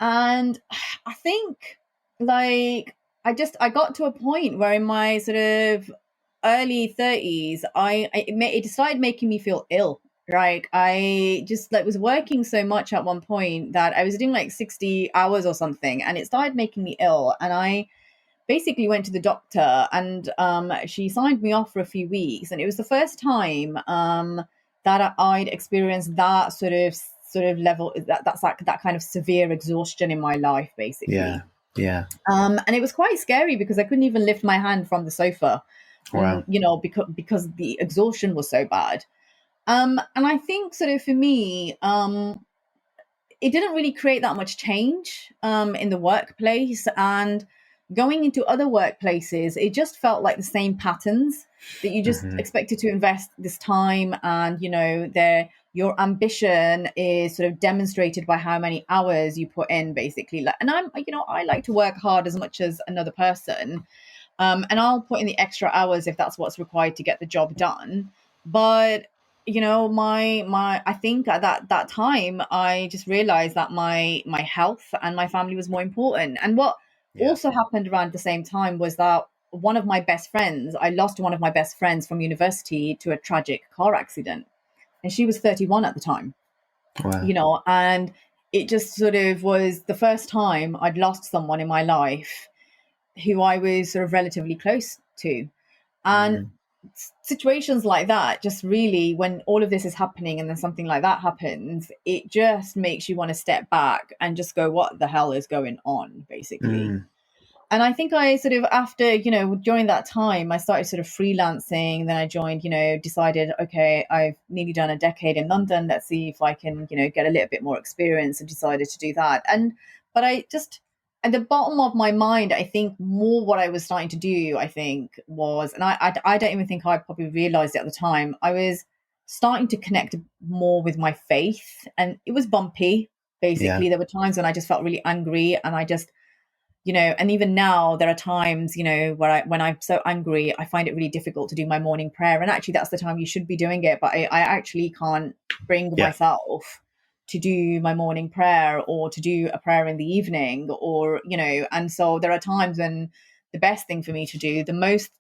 And I think I got to a point where in my sort of early 30s, it started making me feel ill. Right. I just was working so much at one point that I was doing 60 hours or something, and it started making me ill. And I basically went to the doctor and she signed me off for a few weeks. And it was the first time that I'd experienced that sort of level, that's that kind of severe exhaustion in my life, basically. Yeah. And it was quite scary because I couldn't even lift my hand from the sofa. Wow. Because the exhaustion was so bad. And I think sort of for me, it didn't really create that much change in the workplace, and going into other workplaces, it just felt like the same patterns that you just expected to invest this time, and your ambition is sort of demonstrated by how many hours you put in, basically. And I like to work hard as much as another person, and I'll put in the extra hours if that's what's required to get the job done. But I think at that time I just realized that my health and my family was more important. And what also happened around the same time was that I lost one of my best friends from university to a tragic car accident, and she was 31 at the time. Wow. And it just sort of was the first time I'd lost someone in my life who I was sort of relatively close to. And situations like that, just really, when all of this is happening and then something like that happens, it just makes you want to step back and just go, what the hell is going on, basically. And I think I sort of, after, during that time, I started sort of freelancing. Then I joined, decided, okay, I've nearly done a decade in London. Let's see if I can, get a little bit more experience, and decided to do that. But I just, at the bottom of my mind, I think more what I was starting to do, I think was, and I don't even think I probably realized it at the time, I was starting to connect more with my faith. And it was bumpy, basically. There were times when I just felt really angry, and I just, and even now there are times, where when I'm so angry, I find it really difficult to do my morning prayer. And actually that's the time you should be doing it. But I actually can't bring myself to do my morning prayer, or to do a prayer in the evening, or, and so there are times when the best thing for me to do, the most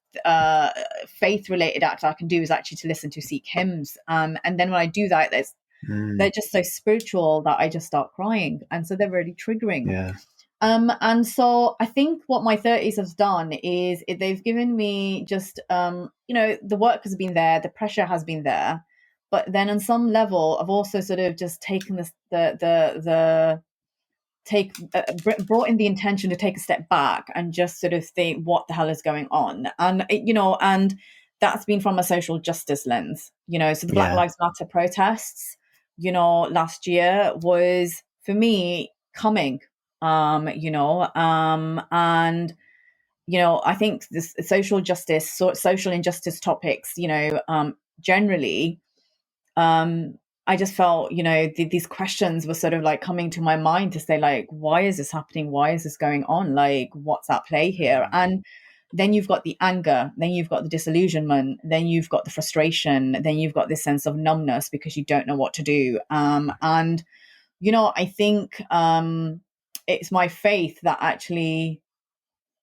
faith related act I can do, is actually to listen to Sikh hymns. And then when I do that, they're just so spiritual that I just start crying. And so they're really triggering. Yeah. And so I think what my 30s has done is they've given me just, the work has been there, the pressure has been there, but then on some level, I've also sort of just taken this, brought in the intention to take a step back and just sort of think, what the hell is going on? And, and that's been from a social justice lens, so the Black Lives Matter protests, last year was for me coming. And I think this social justice, social injustice topics, generally, I just felt, these questions were sort of like coming to my mind to say, like, why is this happening? Why is this going on? Like, what's at play here? And then you've got the anger, then you've got the disillusionment, then you've got the frustration, then you've got this sense of numbness because you don't know what to do. And, I think, it's my faith that actually,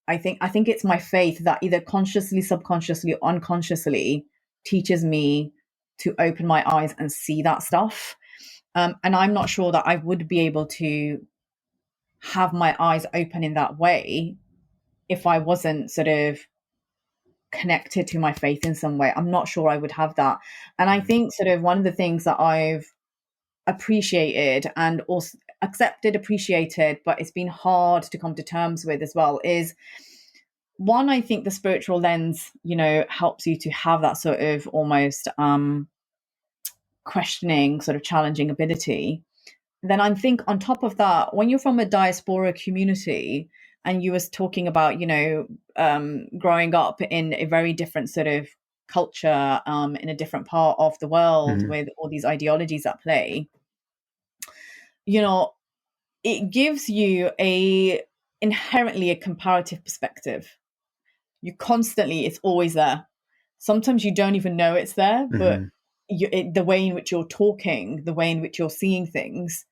I think it's my faith that either consciously, subconsciously, or unconsciously teaches me to open my eyes and see that stuff. And I'm not sure that I would be able to have my eyes open in that way if I wasn't sort of connected to my faith in some way. I'm not sure I would have that. And I think sort of one of the things that I've appreciated and also appreciated, but it's been hard to come to terms with as well, is one, I think the spiritual lens, helps you to have that sort of almost questioning, sort of challenging ability. Then I think on top of that, when you're from a diaspora community and you was talking about, growing up in a very different sort of culture, in a different part of the world with all these ideologies at play, it gives you inherently a comparative perspective. It's always there. Sometimes you don't even know it's there, but the way in which you're talking, the way in which you're seeing things,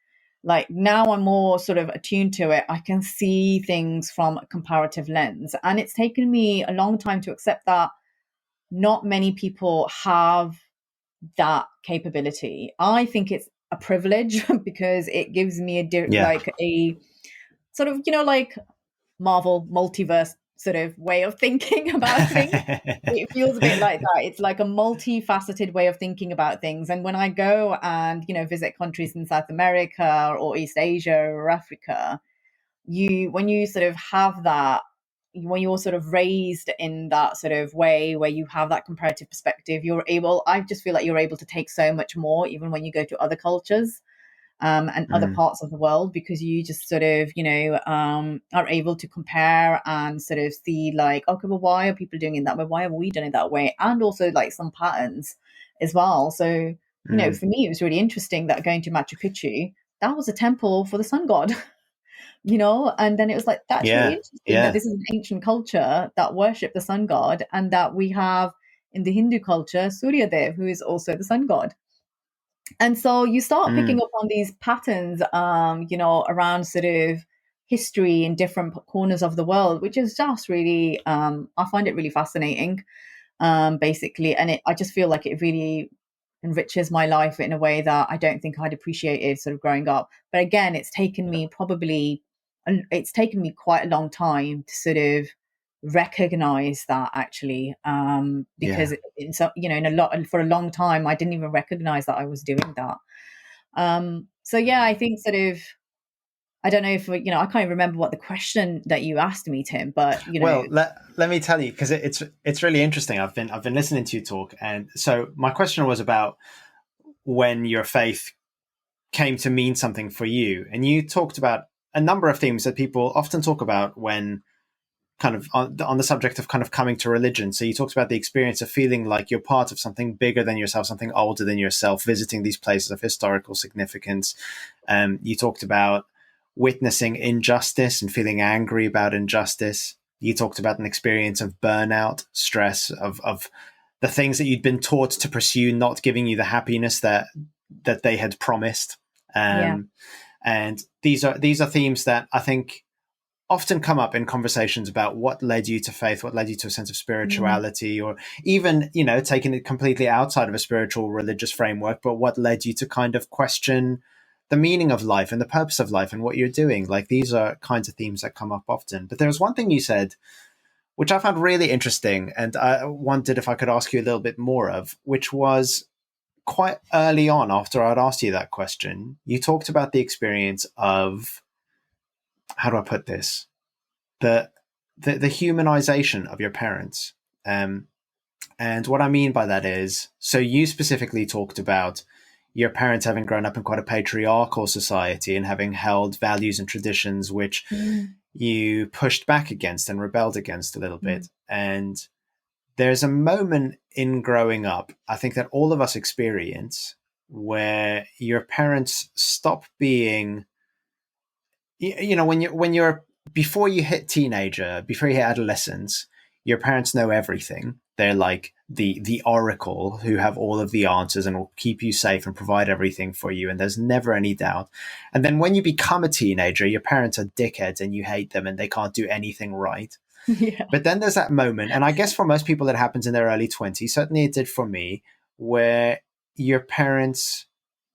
like now I'm more sort of attuned to it. I can see things from a comparative lens. And it's taken me a long time to accept that not many people have that capability. I think it's a privilege because it gives me like a sort of, like Marvel multiverse sort of way of thinking about things. It feels a bit like that. It's like a multifaceted way of thinking about things. And when I go and, visit countries in South America or East Asia or Africa, when you sort of have that, when you're sort of raised in that sort of way where you have that comparative perspective, I just feel like you're able to take so much more, even when you go to other cultures and other parts of the world, because you just sort of, are able to compare and sort of see like, okay, well, why are people doing it that way? Why have we done it that way? And also like some patterns as well. So, for me, it was really interesting that going to Machu Picchu, that was a temple for the sun god. And then it was like, that's really interesting that this is an ancient culture that worship the sun god, and that we have in the Hindu culture Surya Dev, who is also the sun god. And so you start picking up on these patterns, around sort of history in different corners of the world, which is just really, I find it really fascinating, basically. And I just feel like it really enriches my life in a way that I don't think I'd appreciated sort of growing up. But again, it's taken me quite a long time to sort of recognize that actually, because for a long time I didn't even recognize that I was doing that. So yeah, I think sort of, I don't know if, I can't even remember what the question that you asked me, Tim, but Well, let me tell you, because it's really interesting. I've been listening to you talk, and so my question was about when your faith came to mean something for you, and you talked about a number of themes that people often talk about when kind of on the subject of kind of coming to religion. So you talked about the experience of feeling like you're part of something bigger than yourself, something older than yourself, visiting these places of historical significance. You talked about witnessing injustice and feeling angry about injustice. You talked about an experience of burnout, stress, of the things that you'd been taught to pursue not giving you the happiness that they had promised. And these are themes that I think often come up in conversations about what led you to faith, what led you to a sense of spirituality, or even, taking it completely outside of a spiritual religious framework, but what led you to kind of question the meaning of life and the purpose of life and what you're doing. Like, these are kinds of themes that come up often. But there was one thing you said, which I found really interesting, and I wondered if I could ask you a little bit more of, which was quite early on after I'd asked you that question. You talked about the experience of, how do I put this? The humanization of your parents. And what I mean by that is, so you specifically talked about your parents having grown up in quite a patriarchal society and having held values and traditions which you pushed back against and rebelled against a little bit. And there's a moment in growing up, I think, that all of us experience, where your parents stop being, when you're before you hit teenager, before you hit adolescence, your parents know everything. They're like the oracle who have all of the answers and will keep you safe and provide everything for you. And there's never any doubt. And then when you become a teenager, your parents are dickheads and you hate them and they can't do anything right. Yeah. But then there's that moment, and I guess for most people it happens in their early 20s, certainly it did for me, where your parents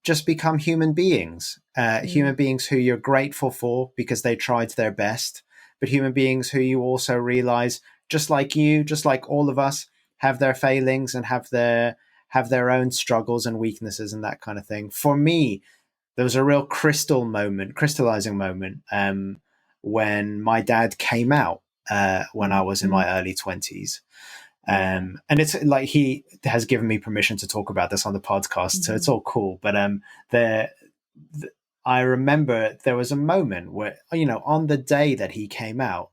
just become human beings, human beings who you're grateful for because they tried their best, but human beings who you also realize, just like you, just like all of us, have their failings and have their own struggles and weaknesses and that kind of thing. For me, there was a real crystallizing moment when my dad came out when I was in my early 20s. And it's like, he has given me permission to talk about this on the podcast, so it's all cool. But I remember there was a moment where, on the day that he came out,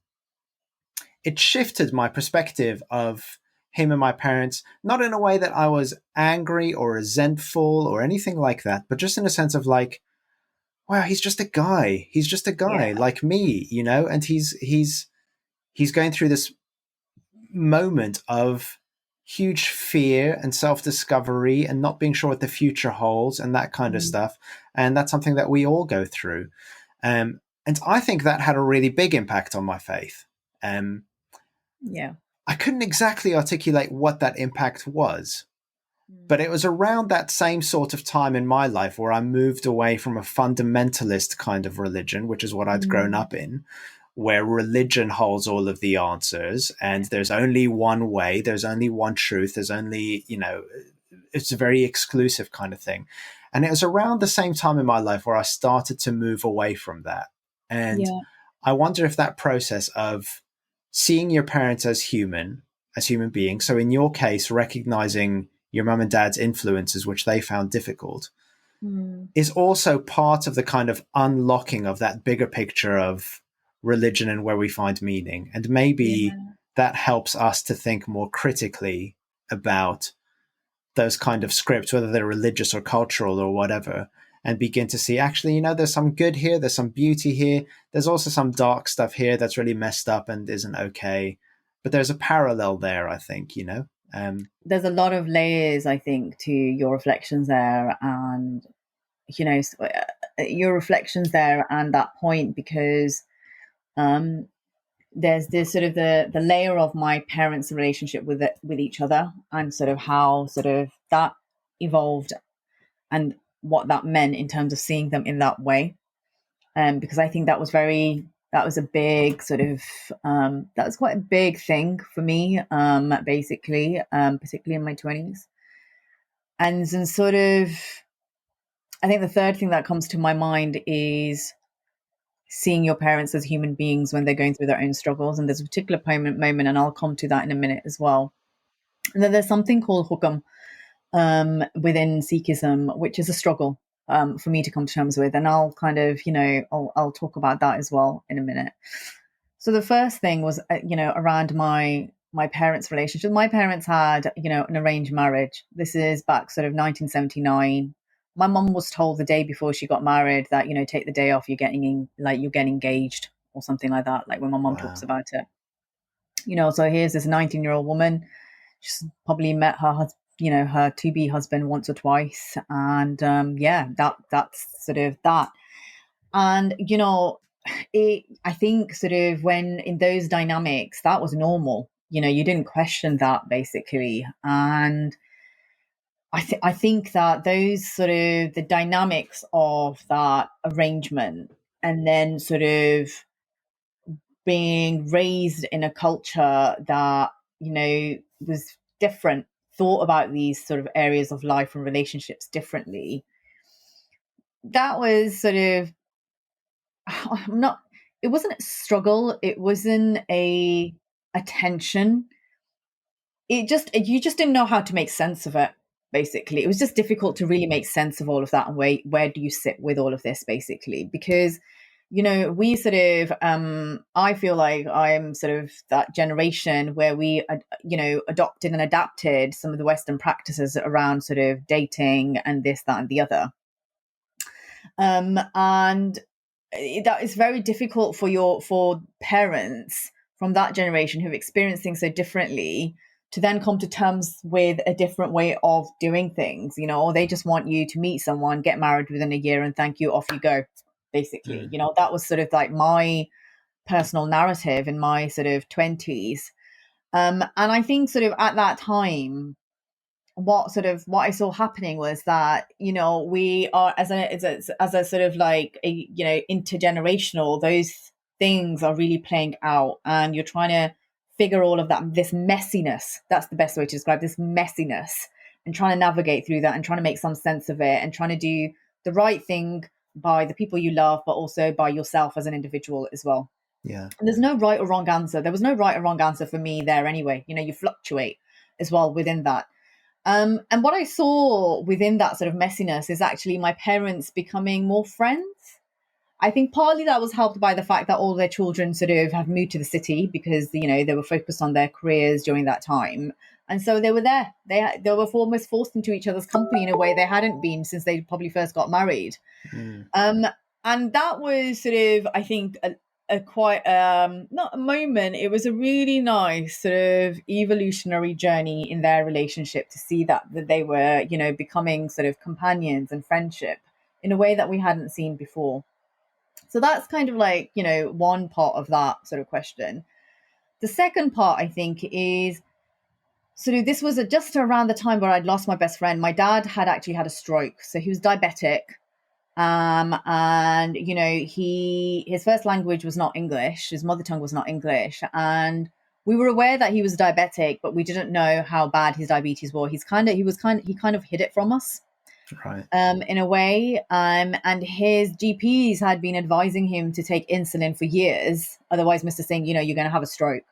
it shifted my perspective of him and my parents, not in a way that I was angry or resentful or anything like that, but just in a sense of like, wow, he's just a guy. He's just a guy like me, and he's going through this moment of huge fear and self-discovery and not being sure what the future holds and that kind of stuff. And that's something that we all go through. And I think that had a really big impact on my faith. I couldn't exactly articulate what that impact was, but it was around that same sort of time in my life where I moved away from a fundamentalist kind of religion, which is what I'd grown up in, where religion holds all of the answers and there's only one way, there's only one truth, there's only, it's a very exclusive kind of thing. And it was around the same time in my life where I started to move away from that. And I wonder if that process of seeing your parents as human beings, so in your case, recognizing your mum and dad's influences, which they found difficult, is also part of the kind of unlocking of that bigger picture of religion and where we find meaning. And maybe that helps us to think more critically about those kind of scripts, whether they're religious or cultural or whatever, and begin to see, actually, there's some good here, there's some beauty here, there's also some dark stuff here that's really messed up and isn't okay. But there's a parallel there, I think, there's a lot of layers, I think, to your reflections there, and your reflections there and that point, because there's this sort of the layer of my parents' relationship with each other, and sort of how sort of that evolved and what that meant in terms of seeing them in that way. Because I think that was very That was a big sort of that was quite a big thing for me, basically, particularly in my 20s. And then sort of, I think the third thing that comes to my mind is seeing your parents as human beings when they're going through their own struggles. And there's a particular moment, and I'll come to that in a minute as well. And then there's something called hukam within Sikhism, which is a struggle for me to come to terms with. And I'll kind of, I'll talk about that as well in a minute. So the first thing was, around my parents' relationship. My parents had, an arranged marriage. This is back sort of 1979. My mum was told the day before she got married that, take the day off, you're getting engaged or something like that. Like when my mum talks about it, so here's this 19-year-old woman. She's probably met her her to-be husband once or twice. And that's sort of that. And, I think sort of when in those dynamics, that was normal. You didn't question that basically. And I think that those sort of the dynamics of that arrangement, and then sort of being raised in a culture that, was different, thought about these sort of areas of life and relationships differently. That was sort of, it wasn't a struggle. It wasn't a tension. You just didn't know how to make sense of it. Basically, it was just difficult to really make sense of all of that. And where do you sit with all of this, basically? Because, we sort of, I feel like I'm sort of that generation where we, adopted and adapted some of the Western practices around sort of dating and this, that, and the other. And that is very difficult for parents from that generation who've experienced things so differently to then come to terms with a different way of doing things. They just want you to meet someone, get married within a year, and thank you, off you go, basically. That was sort of like my personal narrative in my sort of 20s. And I think sort of at that time, what I saw happening was that, we are as a sort of like a, intergenerational, those things are really playing out, and you're trying to figure all of that, this messiness, that's the best way to describe this messiness, and trying to navigate through that and trying to make some sense of it and trying to do the right thing by the people you love, but also by yourself as an individual as well. Yeah. And there's no right or wrong answer. There was no right or wrong answer for me there anyway. You fluctuate as well within that. And what I saw within that sort of messiness is actually my parents becoming more friends. I think partly that was helped by the fact that all their children sort of have moved to the city because, they were focused on their careers during that time. And so they were there. They were almost forced into each other's company in a way they hadn't been since they probably first got married. And that was sort of, I think, a quite, not a moment, it was a really nice sort of evolutionary journey in their relationship to see that they were, becoming sort of companions and friendship in a way that we hadn't seen before. So that's kind of like, one part of that sort of question. The second part, I think, is sort of, this was just around the time where I'd lost my best friend. My dad had actually had a stroke. So he was diabetic. And, his first language was not English. His mother tongue was not English. And we were aware that he was diabetic, but we didn't know how bad his diabetes was. He kind of hid it from us. Right. In a way. And his GPs had been advising him to take insulin for years. Otherwise, Mr. Singh, you're going to have a stroke.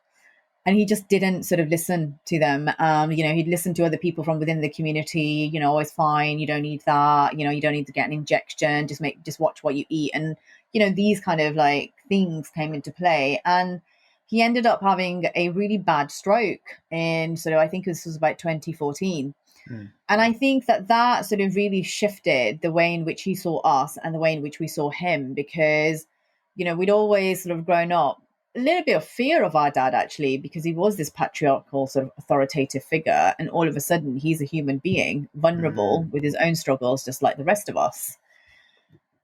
And he just didn't sort of listen to them. He'd listen to other people from within the community, oh, it's fine. You don't need that. You don't need to get an injection. Just watch what you eat. And, these kind of like things came into play. And he ended up having a really bad stroke in sort of, I think this was about 2014. And I think that sort of really shifted the way in which he saw us and the way in which we saw him, because, we'd always sort of grown up a little bit of fear of our dad, actually, because he was this patriarchal sort of authoritative figure. And all of a sudden, he's a human being, vulnerable with his own struggles, just like the rest of us.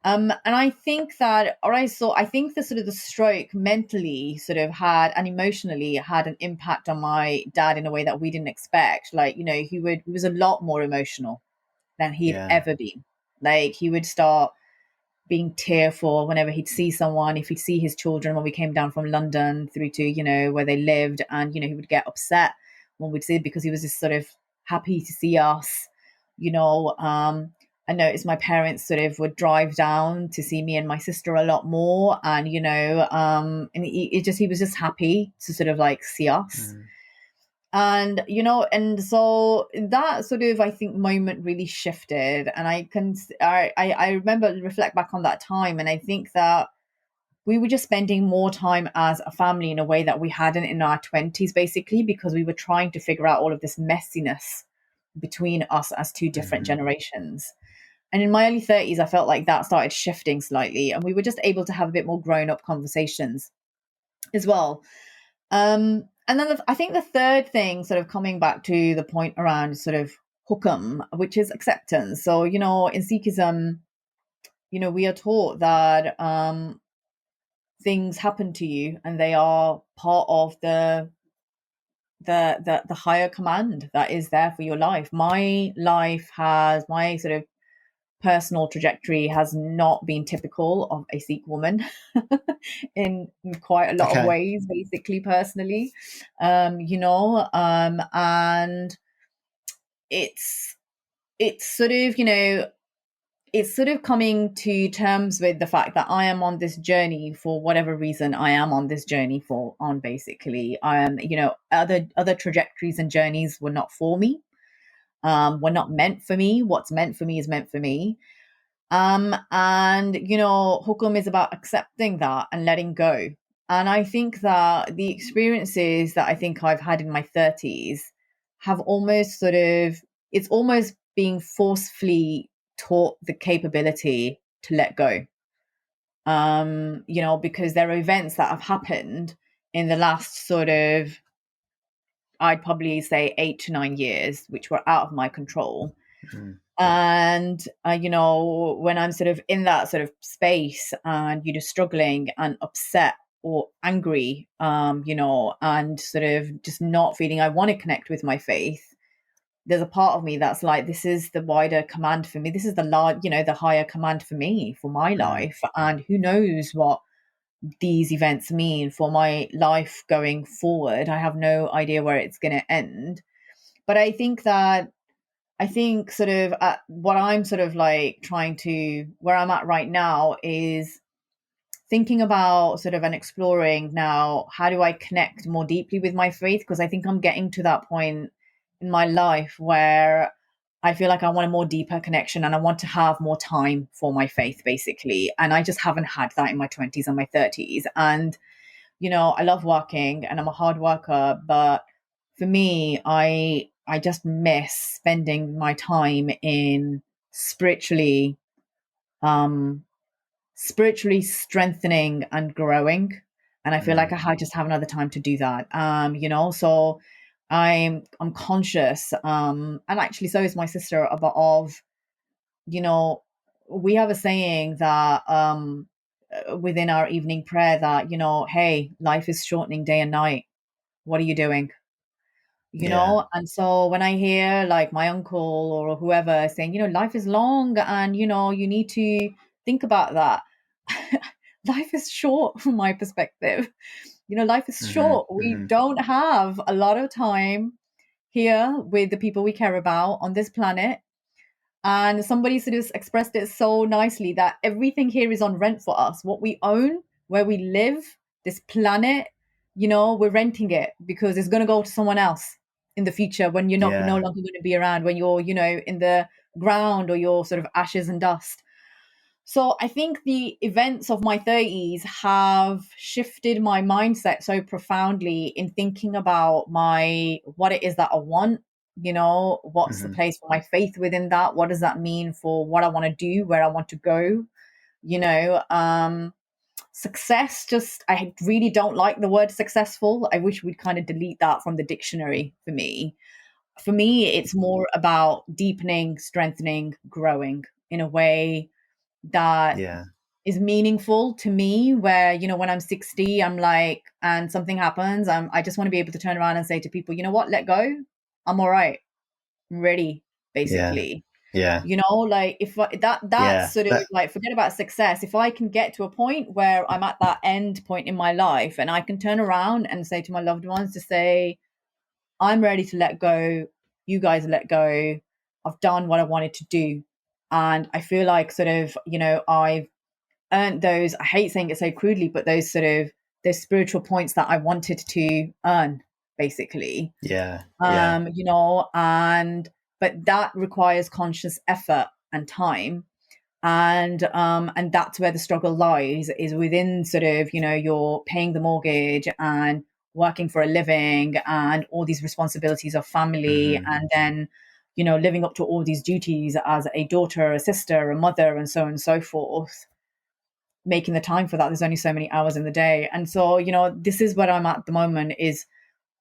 And I think that, I think the sort of the stroke mentally sort of had, and emotionally had an impact on my dad in a way that we didn't expect. Like, he was a lot more emotional than he'd ever been. Like, he would start being tearful whenever he'd see someone, if he'd see his children when we came down from London through to, where they lived. And, he would get upset when we'd see, because he was just sort of happy to see us, I noticed my parents sort of would drive down to see me and my sister a lot more. And, and he was just happy to sort of like see us. Mm. And, and so that sort of, I think, moment really shifted. And I remember, reflect back on that time. And I think that we were just spending more time as a family in a way that we hadn't in our 20s, basically, because we were trying to figure out all of this messiness between us as two different generations. And in my early 30s, I felt like that started shifting slightly, and we were just able to have a bit more grown-up conversations as well. And then I think the third thing, sort of coming back to the point around sort of hukam, which is acceptance. So, in Sikhism, we are taught that things happen to you and they are part of the higher command that is there for your life. My sort of personal trajectory has not been typical of a Sikh woman in quite a lot of ways, basically, personally, and it's sort of, it's sort of coming to terms with the fact that I am on this journey for whatever reason I am on this journey basically. Other trajectories and journeys were not for me, were not meant for me. What's meant for me is meant for me. And, hukum is about accepting that and letting go. And I think that the experiences that I think I've had in my 30s have almost it's almost being forcefully taught the capability to let go. Because there are events that have happened in the last sort of, I'd probably say 8 to 9 years, which were out of my control. Mm-hmm. And, when I'm sort of in that sort of space and, struggling and upset or angry, and sort of just not feeling I want to connect with my faith, there's a part of me that's like, this is the wider command for me. This is the higher command for me, for my life. And who knows what these events mean for my life going forward. I have no idea where it's going to end. But I think sort of what I'm sort of like where I'm at right now is thinking about sort of and exploring now, how do I connect more deeply with my faith? Because I think I'm getting to that point in my life where I feel like I want a more deeper connection and I want to have more time for my faith, basically. And I just haven't had that in my 20s and my 30s. And, I love working and I'm a hard worker, but for me, I just miss spending my time in spiritually strengthening and growing. And I feel like I just haven't had the time to do that. So I'm conscious, and actually so is my sister, of, we have a saying that within our evening prayer that, hey, life is shortening day and night. What are you doing? And so when I hear like my uncle or whoever saying, life is long and, you need to think about that. Life is short from my perspective. Life is short. We don't have a lot of time here with the people we care about on this planet. And somebody sort of expressed it so nicely that everything here is on rent for us. What we own, where we live, this planet, we're renting it because it's going to go to someone else in the future when you're no longer going to be around, when you're, in the ground or you're sort of ashes and dust. So I think the events of my 30s have shifted my mindset so profoundly in thinking about what it is that I want, what's the place for my faith within that? What does that mean for what I want to do, where I want to go? Success, I really don't like the word successful. I wish we'd kind of delete that from the dictionary for me. For me, it's more about deepening, strengthening, growing in a way that is meaningful to me, where, when I'm 60, I'm like, and something happens, I just want to be able to turn around and say to people, you know what, let go. I'm all right. I'm ready, basically. Yeah. You know, like if that's Yeah. sort of like, forget about success. If I can get to a point where I'm at that end point in my life and I can turn around and say to my loved ones to say, I'm ready to let go. You guys let go. I've done what I wanted to do. And I feel like sort of, you know, I've earned those, I hate saying it so crudely, but those sort of those spiritual points that I wanted to earn, basically. Yeah. Yeah. You know, but that requires conscious effort and time. And that's where the struggle lies, is within sort of, you know, you're paying the mortgage and working for a living and all these responsibilities of family, and then, you know, living up to all these duties as a daughter, a sister, a mother, and so on and so forth, making the time for that. There's only so many hours in the day. And so, you know, this is where I'm at the moment, is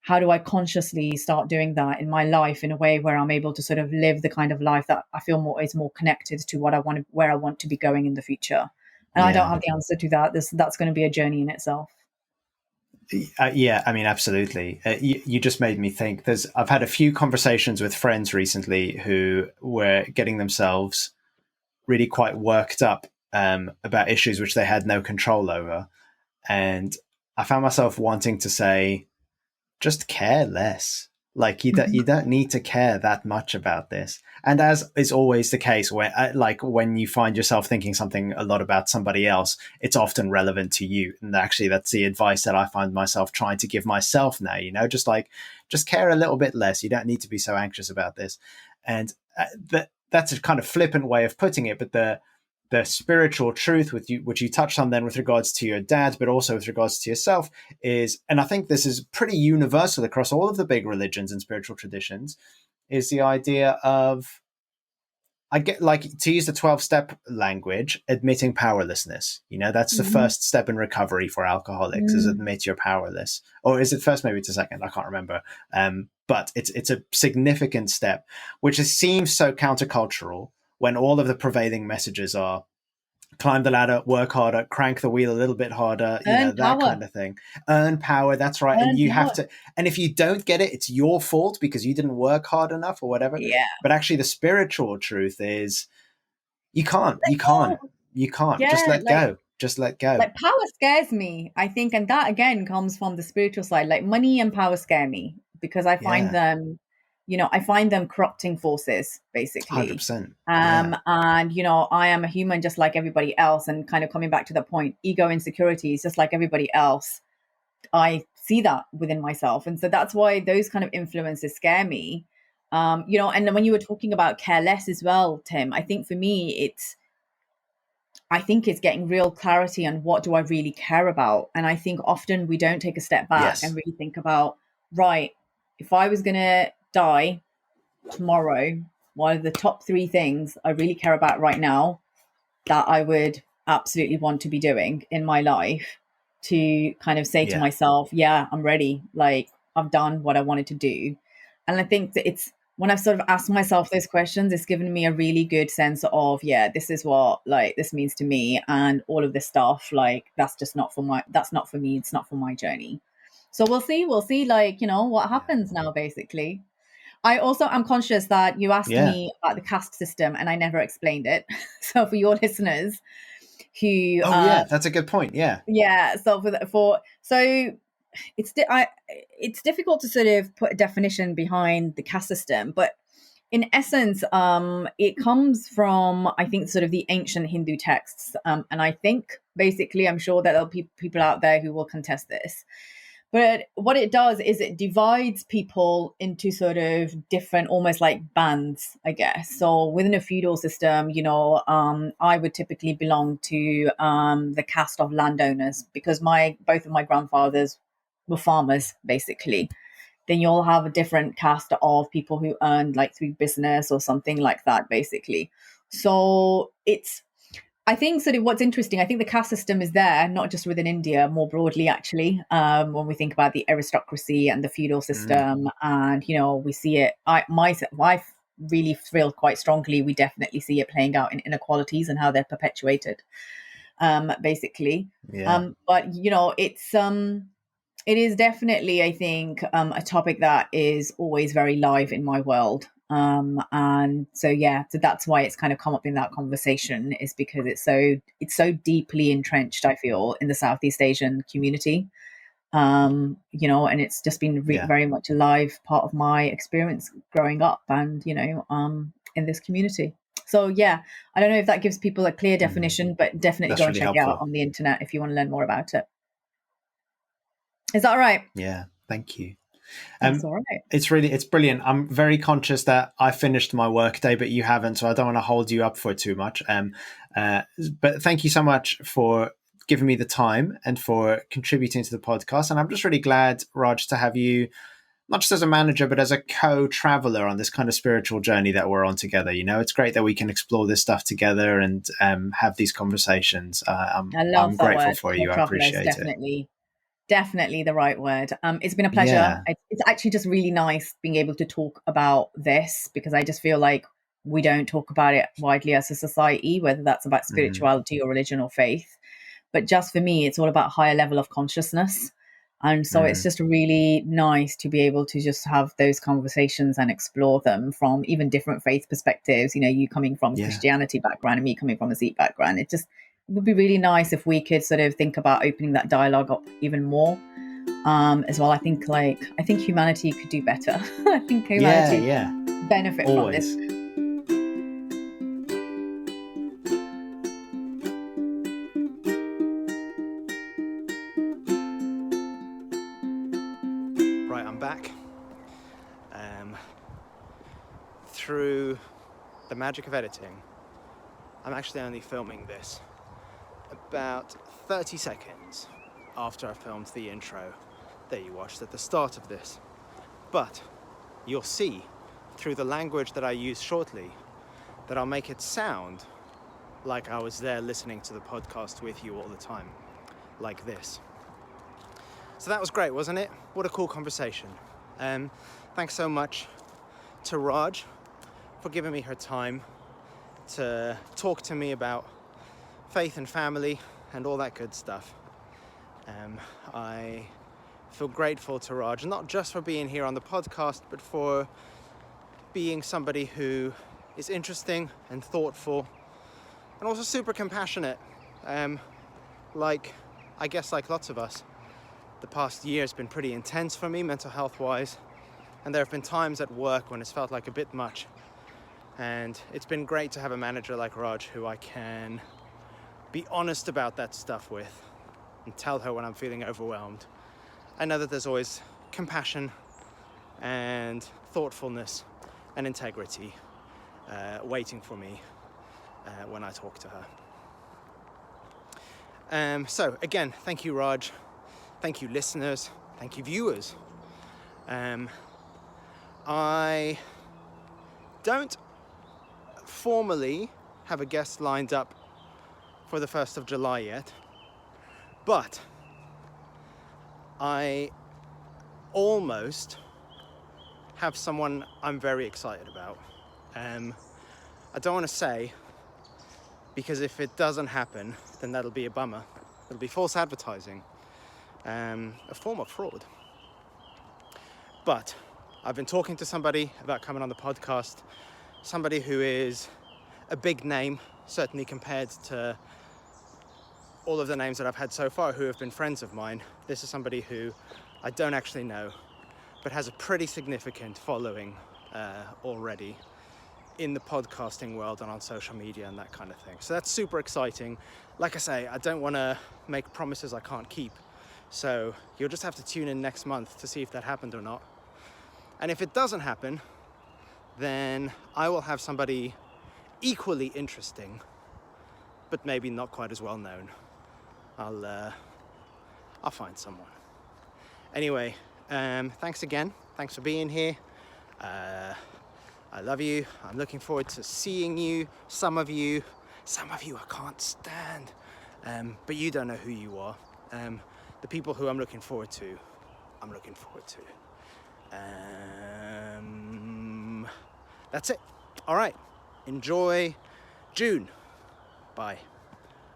how do I consciously start doing that in my life in a way where I'm able to sort of live the kind of life that I feel is more connected to what I want, where I want to be going in the future. And I don't have the answer to that. That's going to be a journey in itself. Yeah, I mean, absolutely. You just made me think. I've had a few conversations with friends recently who were getting themselves really quite worked up about issues which they had no control over, and I found myself wanting to say, just care less. Like you don't need to care that much about this. And as is always the case, when you find yourself thinking something a lot about somebody else, it's often relevant to you. And actually, that's the advice that I find myself trying to give myself now. You know, just care a little bit less. You don't need to be so anxious about this. And that's a kind of flippant way of putting it, but the spiritual truth which you touched on then with regards to your dad, but also with regards to yourself, is, and I think this is pretty universal across all of the big religions and spiritual traditions, is the idea of, I get, like, to use the 12-step language, admitting powerlessness. You know, that's the first step in recovery for alcoholics, is admit you're powerless. Or is it first? Maybe it's a second. I can't remember. But it's a significant step, which seems so countercultural when all of the prevailing messages are climb the ladder, work harder, crank the wheel a little bit harder, that kind of thing. Earn power, that's right. And you have to, and if you don't get it, it's your fault because you didn't work hard enough or whatever. Yeah. But actually the spiritual truth is you can't. Yeah, Just let go. Just let go. Like, power scares me, I think. And that again comes from the spiritual side. Like, money and power scare me because I find them, you know, I find them corrupting forces, basically. 100%. And, you know, I am a human just like everybody else. And kind of coming back to the point, ego insecurities, just like everybody else. I see that within myself. And so that's why those kind of influences scare me. You know, and when you were talking about careless as well, Tim, I think for me, it's getting real clarity on what do I really care about. And I think often we don't take a step back and really think about, right, if I was going to die tomorrow, what are the top 3 things I really care about right now that I would absolutely want to be doing in my life, to kind of say to myself, yeah, I'm ready. Like, I've done what I wanted to do. And I think that it's, when I've sort of asked myself those questions, it's given me a really good sense of, this is what, like, this means to me, and all of this stuff, like, that's not for me. It's not for my journey. So we'll see, like, you know, what happens now, basically. I also am conscious that you asked me about the caste system and I never explained it. So for your listeners who, that's a good point. So it's difficult to sort of put a definition behind the caste system, but in essence, it comes from, I think, sort of the ancient Hindu texts, and I think basically, I'm sure that there'll be people out there who will contest this. But what it does is it divides people into sort of different, almost like bands, I guess. So within a feudal system, you know, I would typically belong to the caste of landowners because both of my grandfathers were farmers, basically. Then you'll have a different caste of people who earned like through business or something like that, basically. So I think sort of what's interesting, I think the caste system is there, not just within India, more broadly, actually, when we think about the aristocracy and the feudal system. And, you know, we see it, I really feel quite strongly, we definitely see it playing out in inequalities and how they're perpetuated, basically. But, you know, it is definitely, I think, a topic that is always very live in my world. And so so that's why it's kind of come up in that conversation, is because it's so deeply entrenched, I feel, in the Southeast Asian community. And it's just been very much a live part of my experience growing up, and in this community. So I don't know if that gives people a clear definition, but definitely go and check it out on the internet if you want to learn more about it. Is that all right? Yeah, thank you. That's all right. It's brilliant. I'm very conscious that I finished my workday, but you haven't, so I don't want to hold you up for it too much. But thank you so much for giving me the time and for contributing to the podcast. And I'm just really glad, Raj, to have you, not just as a manager, but as a co-traveler on this kind of spiritual journey that we're on together. It's great that we can explore this stuff together and have these conversations. I'm grateful for you. I appreciate it. Definitely the right word. It's been a pleasure. Yeah. It's actually just really nice being able to talk about this, because I just feel like we don't talk about it widely as a society, whether that's about spirituality or religion or faith. But just for me, it's all about higher level of consciousness. And so it's just really nice to be able to just have those conversations and explore them from even different faith perspectives. You coming from Christianity background and me coming from a Sikh background. It would be really nice if we could sort of think about opening that dialogue up even more as well. I think humanity could do better. I think humanity benefit Always. from this. Right, I'm back. Through the magic of editing, I'm actually only filming this about 30 seconds after I filmed the intro that you watched at the start of this. But you'll see through the language that I use shortly that I'll make it sound like I was there listening to the podcast with you all the time, like this. So that was great, wasn't it? What a cool conversation. Thanks so much to Raj for giving me her time to talk to me about faith and family and all that good stuff. I feel grateful to Raj, not just for being here on the podcast, but for being somebody who is interesting and thoughtful and also super compassionate. Like lots of us, the past year has been pretty intense for me mental health wise, and there have been times at work when it's felt like a bit much. And it's been great to have a manager like Raj who I can be honest about that stuff with and tell her when I'm feeling overwhelmed. I know that there's always compassion and thoughtfulness and integrity waiting for me when I talk to her. So again, thank you, Raj. Thank you, listeners. Thank you, viewers. I don't formally have a guest lined up for the 1st of July yet, but I almost have someone I'm very excited about. I don't want to say, because if it doesn't happen, then that'll be a bummer. It'll be false advertising, a form of fraud. But I've been talking to somebody about coming on the podcast, somebody who is a big name, certainly compared to all of the names that I've had so far who have been friends of mine. This is somebody who I don't actually know, but has a pretty significant following already in the podcasting world and on social media and that kind of thing. So that's super exciting. Like I say, I don't want to make promises I can't keep. So you'll just have to tune in next month to see if that happened or not. And if it doesn't happen, then I will have somebody equally interesting, but maybe not quite as well known. I'll find someone. Anyway, thanks again. Thanks for being here. I love you. I'm looking forward to seeing you. Some of you I can't stand, but you don't know who you are. The people who I'm looking forward to. That's it. All right. Enjoy June. Bye.